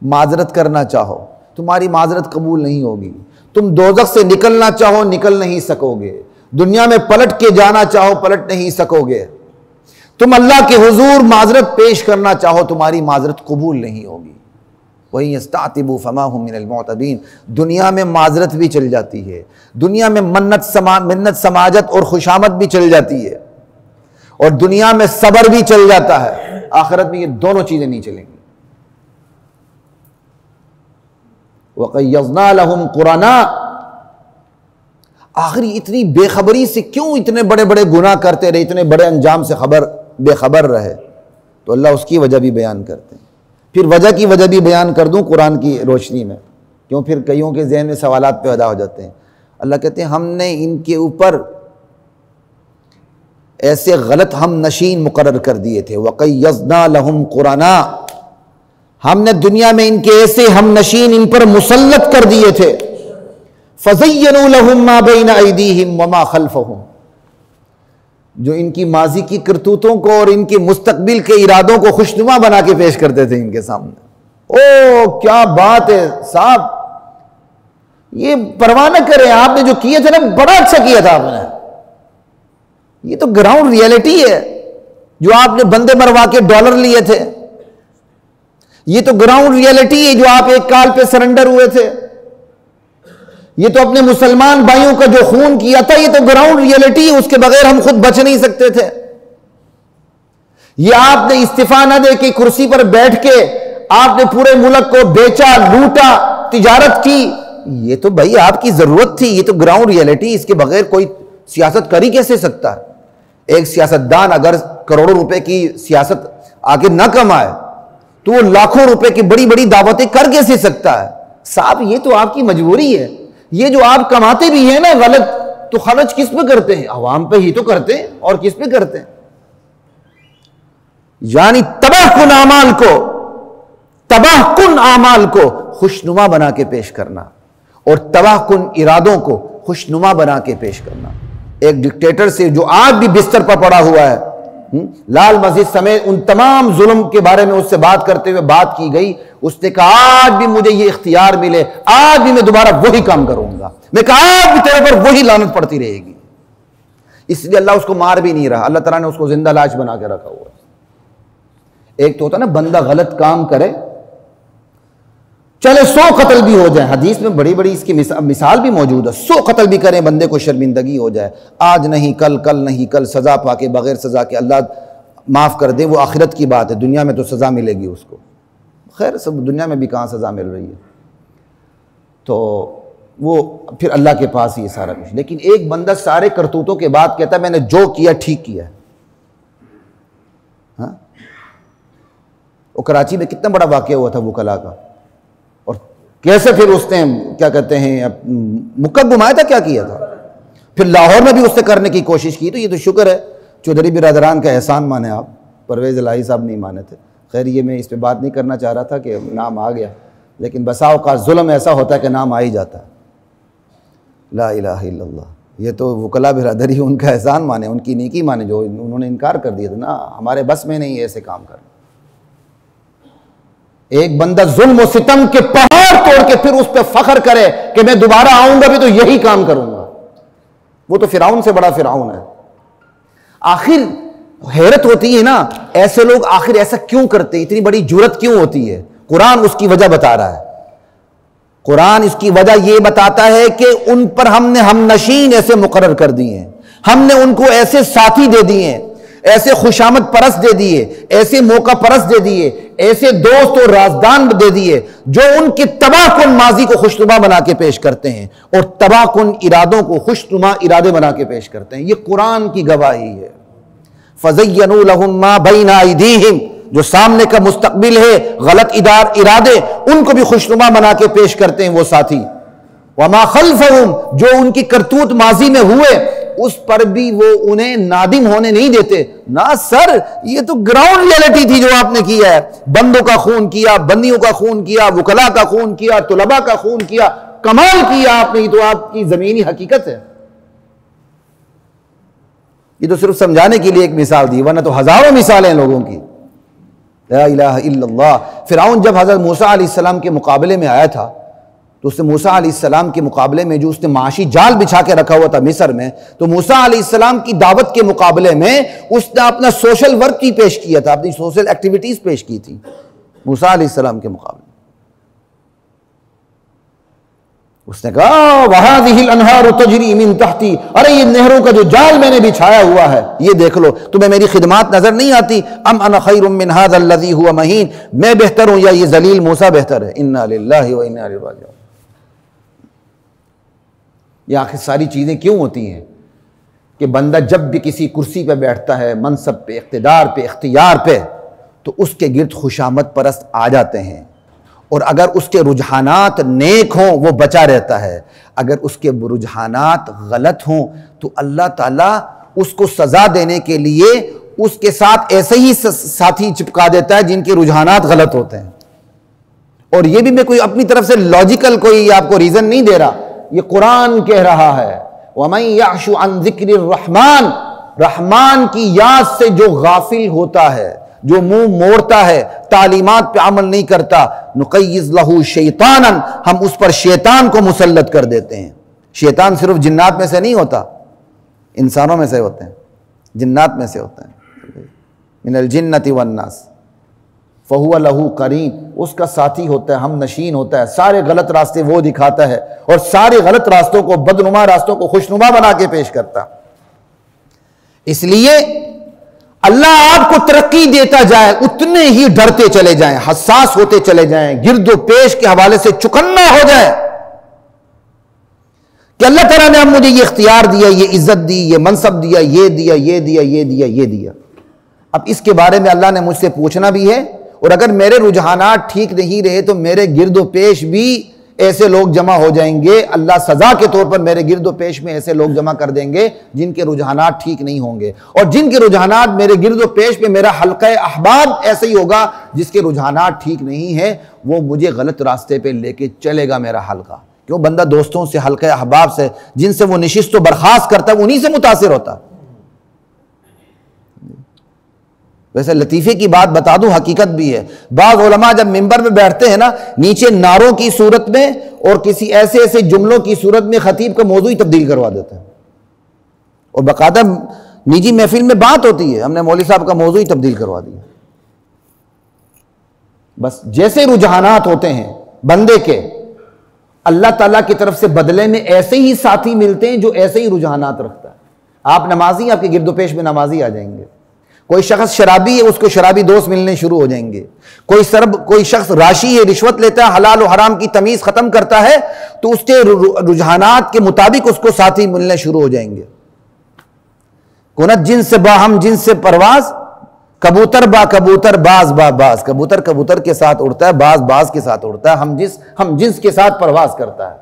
माजरत करना चाहो, तुम्हारी माजरत कबूल नहीं होगी। तुम दोज़ख से निकलना चाहो, निकल नहीं सकोगे। दुनिया में पलट के जाना चाहो, पलट नहीं सकोगे। तुम अल्लाह के हुजूर माजरत पेश करना चाहो, तुम्हारी माजरत कबूल नहीं होगी। वहीं यस्तातिबू फमा हुम मिनल मुअतबीन, दुनिया में माजरत भी चल जाती है, दुनिया में मिन्नत समाजत और खुशामद भी चल जाती है, और दुनिया में सब्र भी चल जाता है। आखिरत में ये दोनों चीजें नहीं चलेंगी। वक़य्यज़ना लहुम क़ुराना, आखिर इतनी बेखबरी से क्यों इतने बड़े बड़े गुनाह करते रहे, इतने बड़े अंजाम से बेखबर रहे। तो अल्लाह उसकी वजह भी बयान करते हैं। फिर वजह की वजह भी बयान कर दूं कुरान की रोशनी में, क्यों फिर कईयों के ज़हन में सवालात पैदा हो जाते हैं। अल्लाह कहते हैं हमने इनके ऊपर ऐसे गलत हम नशीन मुकर्रर कर दिए थे, वक़य्यज़ना लहुम कुराना, हमने दुनिया में इनके ऐसे हम नशीन इन पर मुसल्लत कर दिए थे। फ़ज़य्यनू लहुम मा बैन अयदीहिम व मा खल्फ़हुम, जो इनकी माजी की करतूतों को और इनके मुस्तकबिल के इरादों को खुशनुमा बना के पेश करते थे इनके सामने। ओ क्या बात है साहब, ये परवाह न करें, आपने जो किए थे ना बड़ा अच्छा किया था आपने, ये तो ग्राउंड रियलिटी है। जो आपने बंदे मरवा के डॉलर लिए थे, ये तो ग्राउंड रियलिटी है। जो आप एक काल पे सरेंडर हुए थे, ये तो अपने मुसलमान भाइयों का जो खून किया था, ये तो ग्राउंड रियलिटी है। उसके बगैर हम खुद बच नहीं सकते थे। ये आपने इस्तीफा न दे के कुर्सी पर बैठ के आपने पूरे मुल्क को बेचा, लूटा, तिजारत की, ये तो भाई आपकी जरूरत थी। ये तो ग्राउंड रियलिटी, इसके बगैर कोई सियासत कर ही कैसे सकता है। एक सियासतदान अगर करोड़ों रुपए की सियासत आगे ना कमाए तो वो लाखों रुपए की बड़ी बड़ी दावतें कर कैसे सकता है। साहब ये तो आपकी मजबूरी है। ये जो आप कमाते भी हैं ना गलत, तो खर्च किस पे करते हैं? अवाम पे ही तो करते हैं, और किस पे करते हैं? यानी तबाहकुन आमाल को खुशनुमा बना के पेश करना और तबाहकुन इरादों को खुशनुमा बना के पेश करना। एक डिक्टेटर से जो आज भी बिस्तर पर पड़ा हुआ है, लाल मस्जिद समेत उन तमाम जुल्म के बारे में उससे बात करते हुए बात की गई। उसने कहा आज भी मुझे ये इख्तियार मिले, आज भी मैं दोबारा वही काम करूंगा। मैं कहा आज भी तेरे पर वही लानत पड़ती रहेगी। इसलिए अल्लाह उसको मार भी नहीं रहा, अल्लाह ताला ने उसको जिंदा लाश बना के रखा हुआ है। एक तो होता ना बंदा गलत काम करे, चले 100 कत्ल भी हो जाए, हदीस में बड़ी बड़ी इसकी मिसाल भी मौजूद है। 100 कत्ल भी करें, बंदे को शर्मिंदगी हो जाए, आज नहीं कल, कल नहीं कल, सजा पाके बगैर सजा के अल्लाह माफ कर दे, वो आखिरत की बात है। दुनिया में तो सजा मिलेगी उसको, खैर सब दुनिया में भी कहाँ सजा मिल रही है, तो वो फिर अल्लाह के पास ही है सारा कुछ। लेकिन एक बंदा सारे करतूतों के बाद कहता है मैंने जो किया ठीक किया। हाँ, वो कराची में कितना बड़ा वाक़या हुआ था वकला का, और कैसे फिर उसने क्या कहते हैं मुक्का घुमाया था, क्या किया था। फिर लाहौर में भी उसने करने की कोशिश की। तो ये तो शुक्र है चौधरी बिरादरान का एहसान माने आप, परवेज़ इलाही साहब नहीं माने थे। खैर ये मैं इस पर बात नहीं करना चाह रहा था कि नाम आ गया, लेकिन बसा औक़ात जुल्म ऐसा होता है कि नाम आ ही जाता है। ला इलाहा इल्लल्लाह, ये तो वकला बिरादरी उनका एहसान माने, उनकी नेकी माने जो उन्होंने इनकार कर दिया था ना, हमारे बस में नहीं ऐसे काम करना। एक बंदा जुल्म और सितम के पहाड़ तोड़ के फिर उस पर फख्र करे कि मैं दोबारा आऊंगा भी तो यही काम करूंगा, वो तो फिरौन से बड़ा फिरौन है। आखिर हैरत होती है ना, ऐसे लोग आखिर ऐसा क्यों करते हैं, इतनी बड़ी जुर्रत क्यों होती है। कुरान उसकी वजह बता रहा है। कुरान इसकी वजह यह बताता है कि उन पर हमने हम नशीन ऐसे मुकर्रर कर दिए हैं, हमने उनको ऐसे साथी दे दिए, ऐसे खुशामद परस्त दे दिए, ऐसे मौका परस्त दे दिए, ऐसे दोस्त और राजदान दे दिए जो उनके तबाहकुन माजी को खुशनुमा बना के पेश करते हैं और तबाहकुन इरादों को खुशनुमा इरादे बना के पेश करते हैं। ये कुरान की गवाही है। फ़ज़य्यनू लहुम मा बैना अयदीहिम, जो सामने का मुस्तकबिल है गलत इरादे, उनको भी खुशनुमा बना के पेश करते हैं वो साथी। वमा खल्फहुम, जो उनकी करतूत माजी में हुए उस पर भी वो उन्हें नादिम होने नहीं देते। ना सर, ये तो ग्राउंड रियलिटी थी जो आपने किया है। बंदों का खून किया, बंदियों का खून किया, वकला का खून किया, तुलबा का खून किया, कमाल किया आपने। ये तो आपकी जमीनी हकीकत है। ये तो सिर्फ समझाने के लिए एक मिसाल दी, वरना तो हजारों मिसालें हैं लोगों की। ला इलाहा इल्लल्लाह। फिरौन जब हजरत मूसा अलैहिस्सलाम के मुकाबले में आया था तो उसने मूसा अलैहिस्सलाम के मुकाबले में जो उसने माशी जाल बिछा के रखा हुआ था मिस्र में, तो मूसा अलैहिस्सलाम की दावत के मुकाबले में उसने अपना सोशल वर्क ही पेश किया था, अपनी सोशल एक्टिविटीज पेश की थी मूसा अलैहिस्सलाम के मुकाबले। उसने कहा वहादिहिल अनहारु तजरी मिन तहती, अरे ये नहरों का जो जाल मैंने बिछाया हुआ है ये देख लो, तुम्हें मेरी खिदमत नजर नहीं आती। अम अना खैरुम मिन हाज़ा अल्लज़ी हुवा महीन, मैं बेहतर हूं या ये जलील मूसा बेहतर है। इन्ना लिल्लाहि व इन्ना इलैहि राजिऊन। ये आखिर सारी चीजें क्यों होती हैं कि बंदा जब भी किसी कुर्सी पे बैठता है, मनसब पे, इख्तिदार पे, इख्तियार पे, तो उसके गिर्द खुशामद परस्त आ जाते हैं, और अगर उसके रुझानात नेक हों वो बचा रहता है, अगर उसके रुझानात गलत हों तो अल्लाह ताला उसको सज़ा देने के लिए उसके साथ ऐसे ही साथी चिपका देता है जिनके रुझानात गलत होते हैं। और ये भी मैं कोई अपनी तरफ से लॉजिकल कोई आपको रीज़न नहीं दे रहा, ये कुरान कह रहा है, वमन यअशु अन ज़िक्रिर रहमान, रहमान की याद से जो गाफिल होता है, जो मुंह मोड़ता है, तालीमात पे अमल नहीं करता, नुक़य्यिज़ लहू शैतानन, हम उस पर शैतान को मुसल्लत कर देते हैं। शैतान सिर्फ जिन्नात में से नहीं होता, इंसानों में से होते हैं, जिन्नात में से होते हैं। मिनल जिन्नति वन्नास फहुवा लहू करीन, उसका साथी होता है, हम नशीन होता है, सारे गलत रास्ते वो दिखाता है और सारे गलत रास्तों को, बदनुमा रास्तों को खुशनुमा बना के पेश करता। इसलिए अल्लाह आपको तरक्की देता जाए, उतने ही डरते चले जाएं, हसास होते चले जाएं, गिरदो पेश के हवाले से चुकन्ना हो जाए कि अल्लाह ताला ने अब मुझे ये इख्तियार दिया, ये इज्जत दी, ये मनसब दिया, ये दिया, ये दिया, ये दिया, ये दिया। अब इसके बारे में अल्लाह ने मुझसे पूछना भी है, और अगर मेरे रुझानात ठीक नहीं रहे तो मेरे गिरदो पेश भी ऐसे लोग जमा हो जाएंगे, अल्लाह सजा के तौर पर मेरे गिरदो पेश में ऐसे लोग जमा कर देंगे जिनके रुझानात ठीक नहीं होंगे, और जिनके रुझानात मेरे गिरदो पेश में मेरा हल्का अहबाब ऐसे ही होगा जिसके रुझानात ठीक नहीं है, वो मुझे गलत रास्ते पे लेके चलेगा मेरा हल्का। क्यों? बंदा दोस्तों से, हल्के अहबाब से, जिनसे वो निशिस्त व बर्खास्त करता है, उन्हीं से मुतासिर होता। वैसे लतीफ़े की बात बता दूं, हकीकत भी है, बाज़ उलमा जब मिंबर में बैठते हैं ना, नीचे नारों की सूरत में और किसी ऐसे ऐसे जुमलों की सूरत में खतीब का मौजू ही तब्दील करवा देते हैं, और बाकायदा निजी महफिल में बात होती है, हमने मौलवी साहब का मौजू ही तब्दील करवा दिया। बस जैसे रुझानात होते हैं बंदे के, अल्लाह ताला की तरफ से बदले में ऐसे ही साथी मिलते हैं जो ऐसे ही रुझानात रखता है। आप नमाजी, आपके गिरदोपेश में नमाजी आ जाएंगे। कोई शख्स शराबी है, उसको शराबी दोस्त मिलने शुरू हो जाएंगे। कोई शख्स राशि है, रिश्वत लेता है, हलाल और हराम की तमीज खत्म करता है, तो उसके रुझानात के मुताबिक उसको साथी मिलने शुरू हो जाएंगे। कुनत जिन्स से बाहम जिन्स से परवाज, कबूतर बा कबूतर, बाज बा बाज, कबूतर कबूतर के साथ उड़ता है, बाज बाज के साथ उड़ता है, हम जिन्स के साथ परवाज करता है।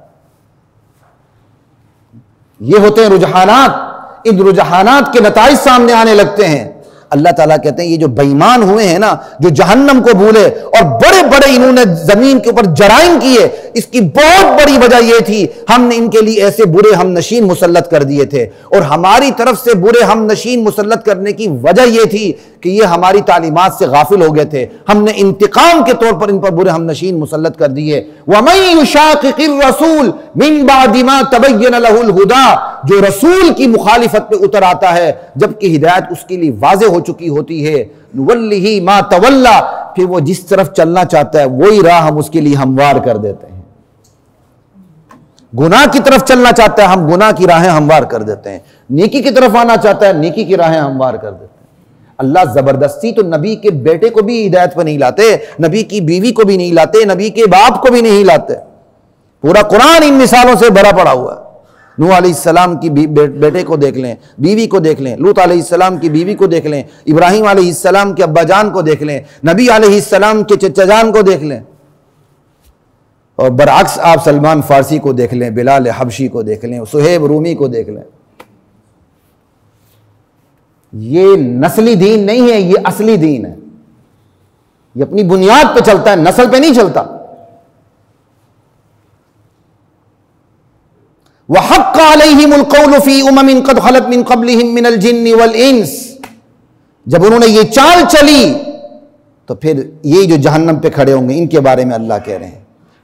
ये होते हैं रुझानात। इन रुझानात के नताइज सामने आने लगते हैं। अल्लाह ताला कहते हैं ये जो बेईमान हुए हैं ना, जो जहन्नम को भूले और बड़े बड़े इन्होंने जमीन के ऊपर जराइम किए, इसकी बहुत बड़ी वजह यह थी हमने इनके लिए ऐसे बुरे हम नशीन मुसल्लत कर दिए थे। और हमारी तरफ से बुरे हम नशीन मुसल्लत करने की वजह यह थी कि ये हमारी तालीमात से गाफिल हो गए थे, हमने इंतकाम के तौर पर इन पर बुरे हम नशीन मुसल्लत कर दिए। वमन युशाक़िक़िर रसूल मिन बादि मा तबय्यन लहुल हुदा, जो रसूल की मुखालिफत पे उतर आता है जबकि हिदायत उसके लिए वाज़ेह हो चुकी होती है, नुवल्लिही मा तवल्ला, फिर वो जिस तरफ चलना चाहता है वही राह हम उसके लिए हमवार कर देते हैं। गुनाह की तरफ चलना चाहता है, हम गुनाह की राहें हमवार कर देते हैं। नेकी की तरफ आना चाहता है, नेकी की राहें हमवार कर देते हैं। अल्लाह जबरदस्ती तो नबी के बेटे को भी हिदायत पर नहीं लाते, नबी की बीवी को भी नहीं लाते, नबी के बाप को भी नहीं लाते। पूरा कुरान इन मिसालों से भरा पड़ा हुआ है। नूह अलैहिस्सलाम की बेटे को देख लें, बीवी को देख लें, लूत अलैहिस्सलाम की बीवी को देख लें, इब्राहिम अलैहिस्सलाम के अब्बाजान को देख लें, नबी अलैहिस्सलाम के चचाजान को देख लें, और बरअक्स आप सलमान फारसी को देख लें, बिलाल हबशी को देख लें, सुहेब रूमी को देख लें। ये नस्ली दीन नहीं है, ये असली दीन है। ये अपनी बुनियाद पे चलता है, नस्ल पे नहीं चलता। वहक्क अलैहिमुल कौलु फी उममिन कद खलत मिन क़ब्लिहिम मिनल जिन्नि वल इंस, जब उन्होंने ये चाल चली तो फिर ये जो जहन्नम पे खड़े होंगे इनके बारे में अल्लाह कह रहे हैं,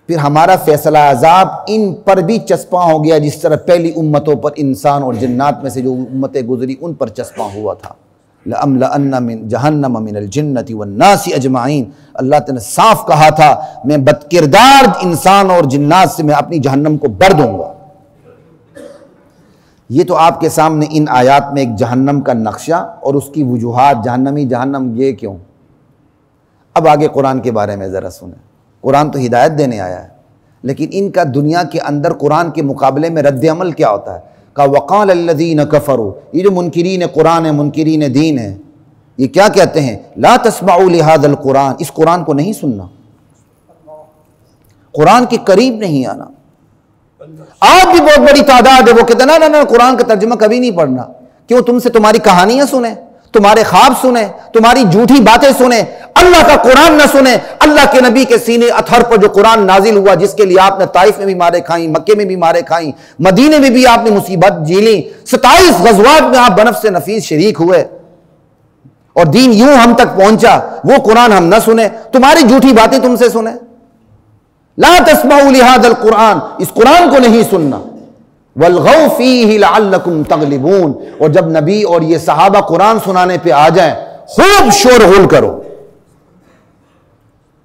फिर हमारा फैसला अजाब इन पर भी चस्पा हो गया जिस तरह पहली उम्मतों पर, इंसान और जिन्नात में से जो उम्मतें गुजरी उन पर चस्पा हुआ था। लअम्लअन्न मिन जहन्नम मिनल जिन्नति वन्नासि अजमाइन, अल्लाह ने साफ कहा था मैं बदकिरदार इंसान और जिन्नात से मैं अपनी जहन्नम को भर दूंगा। ये तो आपके सामने इन आयात में एक जहन्नम का नक्शा और उसकी वजूहात, जहन्नमी जहन्नम ये क्यों। अब आगे कुरान के बारे में ज़रा सुने। कुरान तो हिदायत देने आया है, लेकिन इनका दुनिया के अंदर कुरान के मुकाबले में रद्द अमल क्या होता है। का वक़ाल अल्लज़ीन कफ़रू, ये जो मुनकिरीन कुरान है, मुनकिरीन दीन है, ये क्या कहते हैं, ला तस्माउ लिहादल कुरान, इस कुरान को नहीं सुनना, कुरान के करीब नहीं आना। आज भी बहुत बड़ी तादाद है वो कहते ना ना ना कुरान का तर्जुमा कभी नहीं पढ़ना। क्यों? तुमसे तुम्हारी कहानियां सुने, तुम्हारे ख्वाब सुने, तुम्हारी झूठी बातें सुने, अल्लाह का कुरान ना सुने। अल्लाह के नबी के सीने अथर पर जो कुरान नाजिल हुआ, जिसके लिए आपने ताइफ में भी मारे खाई, मक्के में भी मारे खाई, मदीने में भी आपने मुसीबत झेली, 27 गज़वात में आप बनफ से नफीस शरीक हुए और दीन यूं हम तक पहुंचा। वो कुरान हम ना सुने, तुम्हारी झूठी बातें तुमसे सुने। ला तस्माउ लिहादल कुरान, इस कुरान को नहीं सुनना। वल्गौ फीहि लअल्लकुम तगलिबून, और जब नबी और ये सहाबा कुरान सुनाने पे आ जाएं, खूब शोर गुल करो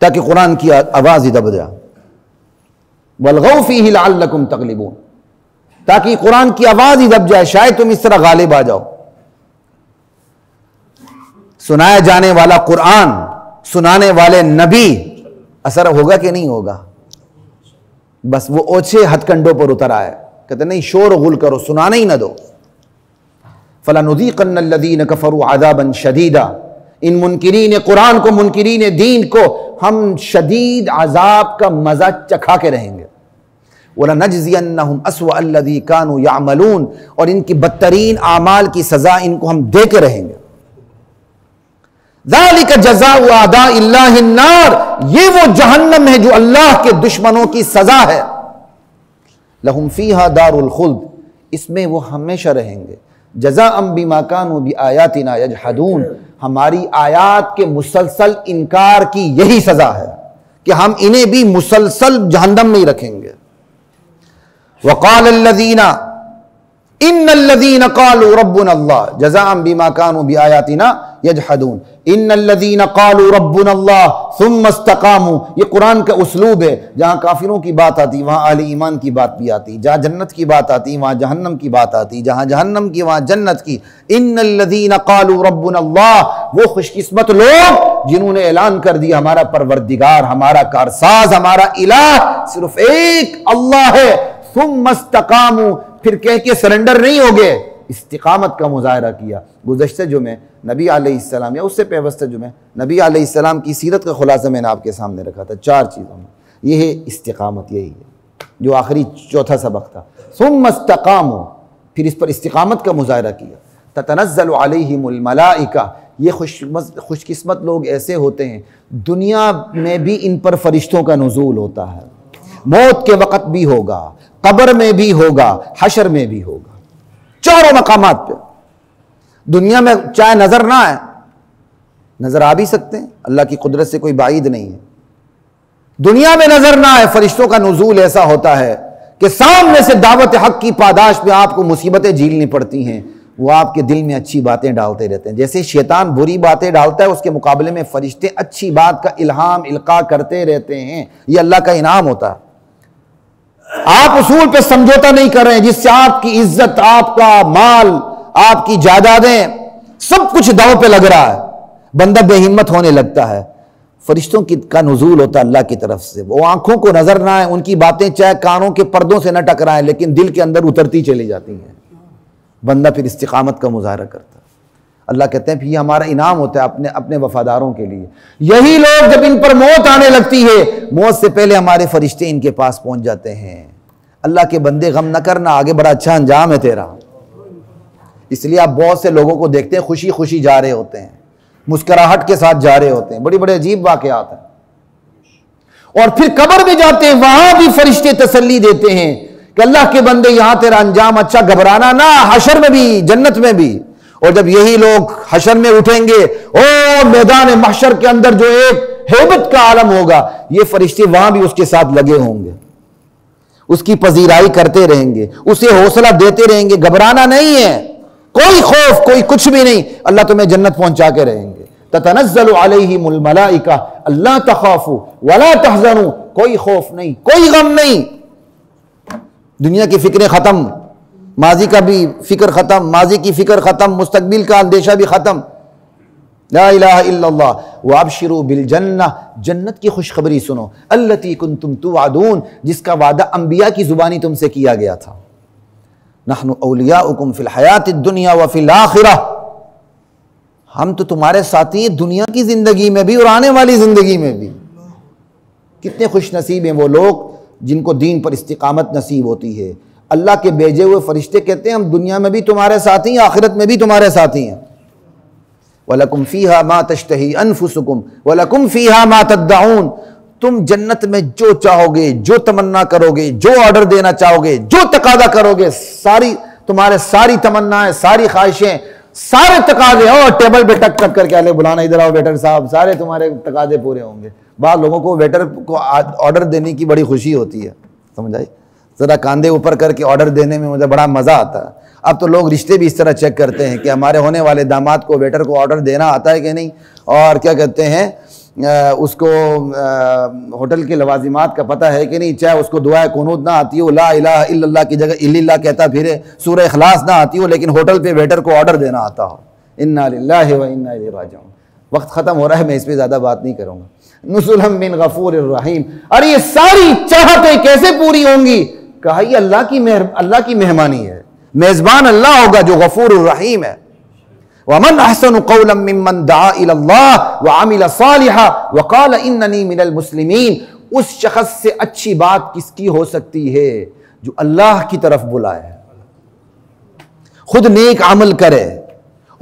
ताकि कुरान की आवाज ही दब जाए। वल्गौ फीहि लअल्लकुम तगलिबून, ताकि कुरान की आवाज ही दब जाए, शायद तुम इस तरह गालिब आ जाओ। सुनाया जाने वाला कुरान, सुनाने वाले नबी, असर होगा कि नहीं होगा? बस वो ओछे हथकंडों पर उतर आए, कहते नहीं शोर गुल करो, सुनाने ही न दो। फलनुज़ीक़न्नल्लज़ीन कफ़रू अज़ाबन शदीदा, इन मुनकिरीन कुरान को, मुनकिरीन दीन को हम शदीद अजाब का मजा चखा के रहेंगे। वलनजज़ियन्नहुम अस्वअल्लज़ी कानू यअमलून, और इनकी बदतरीन आमाल की सजा इनको हम दे के रहेंगे। ज़ालिका जज़ाउ आदाइल्लाहिन नार, ये वो जहन्नम है जो अल्लाह के दुश्मनों की सजा है। लहुम फीहा दारुल खुल्द, इसमें वो हमेशा रहेंगे। जज़ाअम बिमा कानू बिआयातिना यजहदून, हमारी आयात के मुसलसल इनकार की यही सजा है कि हम इन्हें भी मुसलसल जहन्नम में ही रखेंगे। वक़ालल्लज़ीना इन्नल्लज़ीना क़ालू रब्बुनल्लाह जज़ाअम बिमा कानू बिआयातिना यजहदून, इन्नल्लज़ीना क़ालू रब्बुनल्लाह सुम्मा इस्तक़ामू, ये कुरान का उसलूब है। जहाँ काफिरों की बात आती वहाँ अहले ईमान की बात भी आती, जहाँ जन्नत की बात आती वहाँ जहन्नम की बात आती, जहाँ जहन्नम की वहाँ जन्नत की। इन्नल्लज़ीना क़ालू रब्बुनल्लाह, वो खुशकिस्मत लोग जिन्होंने ऐलान कर दिया हमारा परवरदिगार, हमारा कारसाज, हमारा इलाह सिर्फ एक अल्लाह है। सुम्मा इस्तक़ामू, फिर कह के सरेंडर नहीं हो गए, इस्तिकामत का मुजाहरा किया। गुज़श्ते जुमे नबी अलैहिस्सलाम या उससे पैवस्ते जुमे नबी अलैहिस्सलाम की सीरत का खुलासा मैंने आपके सामने रखा था 4 चीज़ों में। यह है इस्तिकामत, यही है जो आखिरी चौथा सबक था। सुम्मा इस्तक़ामू, फिर इस पर इस्तिकामत का मुजाहरा किया। ततनज़्ज़लु अलैहिमुल मलाइका, ये खुशकिस्मत लोग ऐसे होते हैं दुनिया में भी इन पर फरिश्तों का नुज़ूल होता है, मौत के वक़्त भी होगा, कब्र में भी होगा, हशर में भी होगा, चारों मकामात पे। दुनिया में चाहे नजर ना आए, नजर आ भी सकते हैं, अल्लाह की कुदरत से कोई बाइद नहीं है। दुनिया में नजर ना आए, फरिश्तों का नुज़ूल ऐसा होता है कि सामने से दावत हक की पादाश में आपको मुसीबतें झेलनी पड़ती हैं, वो आपके दिल में अच्छी बातें डालते रहते हैं। जैसे शैतान बुरी बातें डालता है, उसके मुकाबले में फरिश्ते अच्छी बात का इल्हाम इल्का करते रहते हैं। ये अल्लाह का इनाम होता है। आप उसूल पे समझौता नहीं कर रहे हैं जिससे आपकी इज्जत, आपका माल, आपकी जायदादें, सब कुछ दांव पे लग रहा है, बंदा बेहिम्मत होने लगता है। फरिश्तों का नुज़ूल होता है अल्लाह की तरफ से। वो आंखों को नजर ना आए, उनकी बातें चाहे कानों के पर्दों से न टकराएं, लेकिन दिल के अंदर उतरती चली जाती हैं। बंदा फिर इस्तिकामत का मुजाहरा करता है। अल्लाह कहते हैं फिर ये हमारा इनाम होता है अपने अपने वफादारों के लिए। यही लोग जब इन पर मौत आने लगती है, मौत से पहले हमारे फरिश्ते इनके पास पहुंच जाते हैं। अल्लाह के बंदे गम न करना, आगे बड़ा अच्छा अंजाम है तेरा। इसलिए आप बहुत से लोगों को देखते हैं खुशी खुशी जा रहे होते हैं, मुस्कुराहट के साथ जा रहे होते हैं, बड़ी बड़े अजीब वाकयात हैं। और फिर कब्र में जाते हैं, वहां भी फरिश्ते तसल्ली देते हैं कि अल्लाह के बंदे यहां तेरा अंजाम अच्छा, घबराना ना, हशर में भी, जन्नत में भी। और जब यही लोग हशर में उठेंगे, ओ मैदान महशर के अंदर जो एक हेबत का आलम होगा, ये फरिश्ते वहां भी उसके साथ लगे होंगे, उसकी पजीराई करते रहेंगे, उसे हौसला देते रहेंगे। घबराना नहीं है, कोई खौफ, कोई कुछ भी नहीं, अल्लाह तुम्हें जन्नत पहुंचा के रहेंगे। ततनज़्ज़लु अलैहिमुल मलाइका अल्ला तखाफू वला तहज़नू, कोई खौफ नहीं, कोई गम नहीं। दुनिया की फिक्रें खत्म, माजी का भी फिक्र खत्म, माजी की फिक्र खत्म, मुस्तकबिल का अंदेशा भी खत्म। ला इलाहा इल्लल्लाह व अबशिरू बिल जन्नह, जन्नत की खुशखबरी सुनो। अल्लती कुंतुम तुअदून, जिसका वादा अंबिया की जुबानी तुमसे किया गया था। नहनु औलियाउकुम फिल हयातिद दुनिया व फिल आखिरह, हम तो तुम्हारे साथी हैं दुनिया की जिंदगी में भी और आने वाली जिंदगी में भी। कितने खुश नसीब हैं वो लोग जिनको दीन पर इस्तिकामत नसीब होती है। अल्लाह के भेजे हुए फरिश्ते कहते हैं हम दुनिया में भी तुम्हारे साथी हैं, आखिरत में भी तुम्हारे साथी हैं। वलकुम फीहा मा तश्तही अनफुसुकुम वलकुम फीहा मा तद्दाऊन। तुम जन्नत में जो चाहोगे, जो तमन्ना करोगे, जो ऑर्डर देना चाहोगे, जो तकादा करोगे, सारी तुम्हारे सारी तमन्नाएं, सारी ख्वाहिशें, सारे तकादे, और टेबल पे टक टक करके आले बुलाना, इधर आओ वेटर साहब, सारे तुम्हारे तकादे पूरे होंगे। बाद लोगों को वेटर को ऑर्डर देने की बड़ी खुशी होती है, समझ आई, जरा कांधे ऊपर करके ऑर्डर देने में मुझे बड़ा मजा आता है। अब तो लोग रिश्ते भी इस तरह चेक करते हैं कि हमारे होने वाले दामाद को वेटर को ऑर्डर देना आता है कि नहीं, और क्या कहते हैं उसको होटल के लवाजिमात का पता है कि नहीं, चाहे उसको दुआए कुनूत ना आती हो, ला इलाहा इल्लल्लाह की जगह इल्लल्लाह कहता फिरे, सूरह इखलास ना आती हो, लेकिन होटल पे वेटर को ऑर्डर देना आता हो। इन्ना लिल्लाहि व इन्ना इलैहि राजिऊन। वक्त ख़त्म हो रहा है, मैं इस पर ज़्यादा बात नहीं करूँगा। नुज़ुलन मिन गफूरिर रहीम। अरे ये सारी चाहतें कैसे पूरी होंगी? कहा ये अल्लाह की मेहमानी है, मेज़बान अल्लाह होगा जो गफूरुर रहीम है। वमन अहसनु क़ौलन मिम्मन दआ इलल्लाह व अमिल सालिहा व क़ाल इन्ननी मिनल मुस्लिमीन। उस शख्स से अच्छी बात किसकी हो सकती है जो अल्लाह की तरफ बुलाए, खुद नेक अमल करे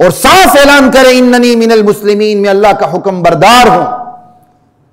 और साफ ऐलान करे इन्ननी मिनल मुस्लिमीन, मैं अल्लाह का हुक्म बरदार हूं,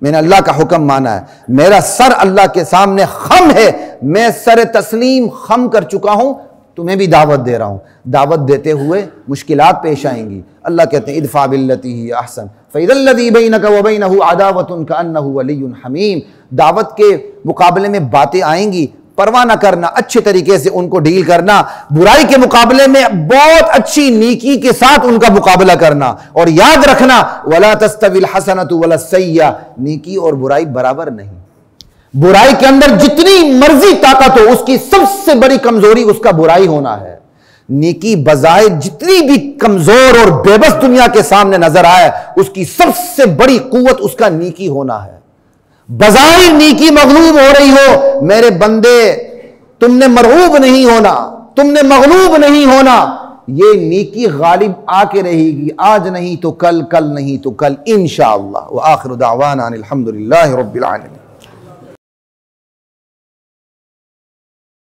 मैंने अल्लाह का हुक्म माना है, मेरा सर अल्लाह के सामने खम है, मैं सर तस्लीम खम कर चुका हूं, तुम्हें भी दावत दे रहा हूं। दावत देते हुए मुश्किलात पेश आएंगी। अल्लाह कहते हैं इदफा बिल्लती ही अहसन फ़इज़ल्लज़ी बैनका व बैनहु अदावतुन कअन्नहु वलियुन हमीम। दावत के मुकाबले में बातें आएंगी, परवाह न करना, अच्छे तरीके से उनको डील करना। बुराई के मुकाबले में बहुत अच्छी नेकी के साथ उनका मुकाबला करना। और याद रखना वला तस्तविल हसनतु वला सय्या, नेकी और बुराई बराबर नहीं। बुराई के अंदर जितनी मर्जी ताकत हो, उसकी सबसे बड़ी कमजोरी उसका बुराई होना है। नेकी बजाय जितनी भी कमजोर और बेबस दुनिया के सामने नजर आए, उसकी सबसे बड़ी कुव्वत उसका नेकी होना है। बजाय नेकी मगलूब हो रही हो, मेरे बंदे तुमने मरगूब नहीं होना, तुमने मगलूब नहीं होना। ये नेकी गालिब आके रहेगी, आज नहीं तो कल, कल नहीं तो कल इंशाअल्लाह। व आखिरु दावाना अनिल हम्दुलिल्लाहि रब्बिल आलमीन।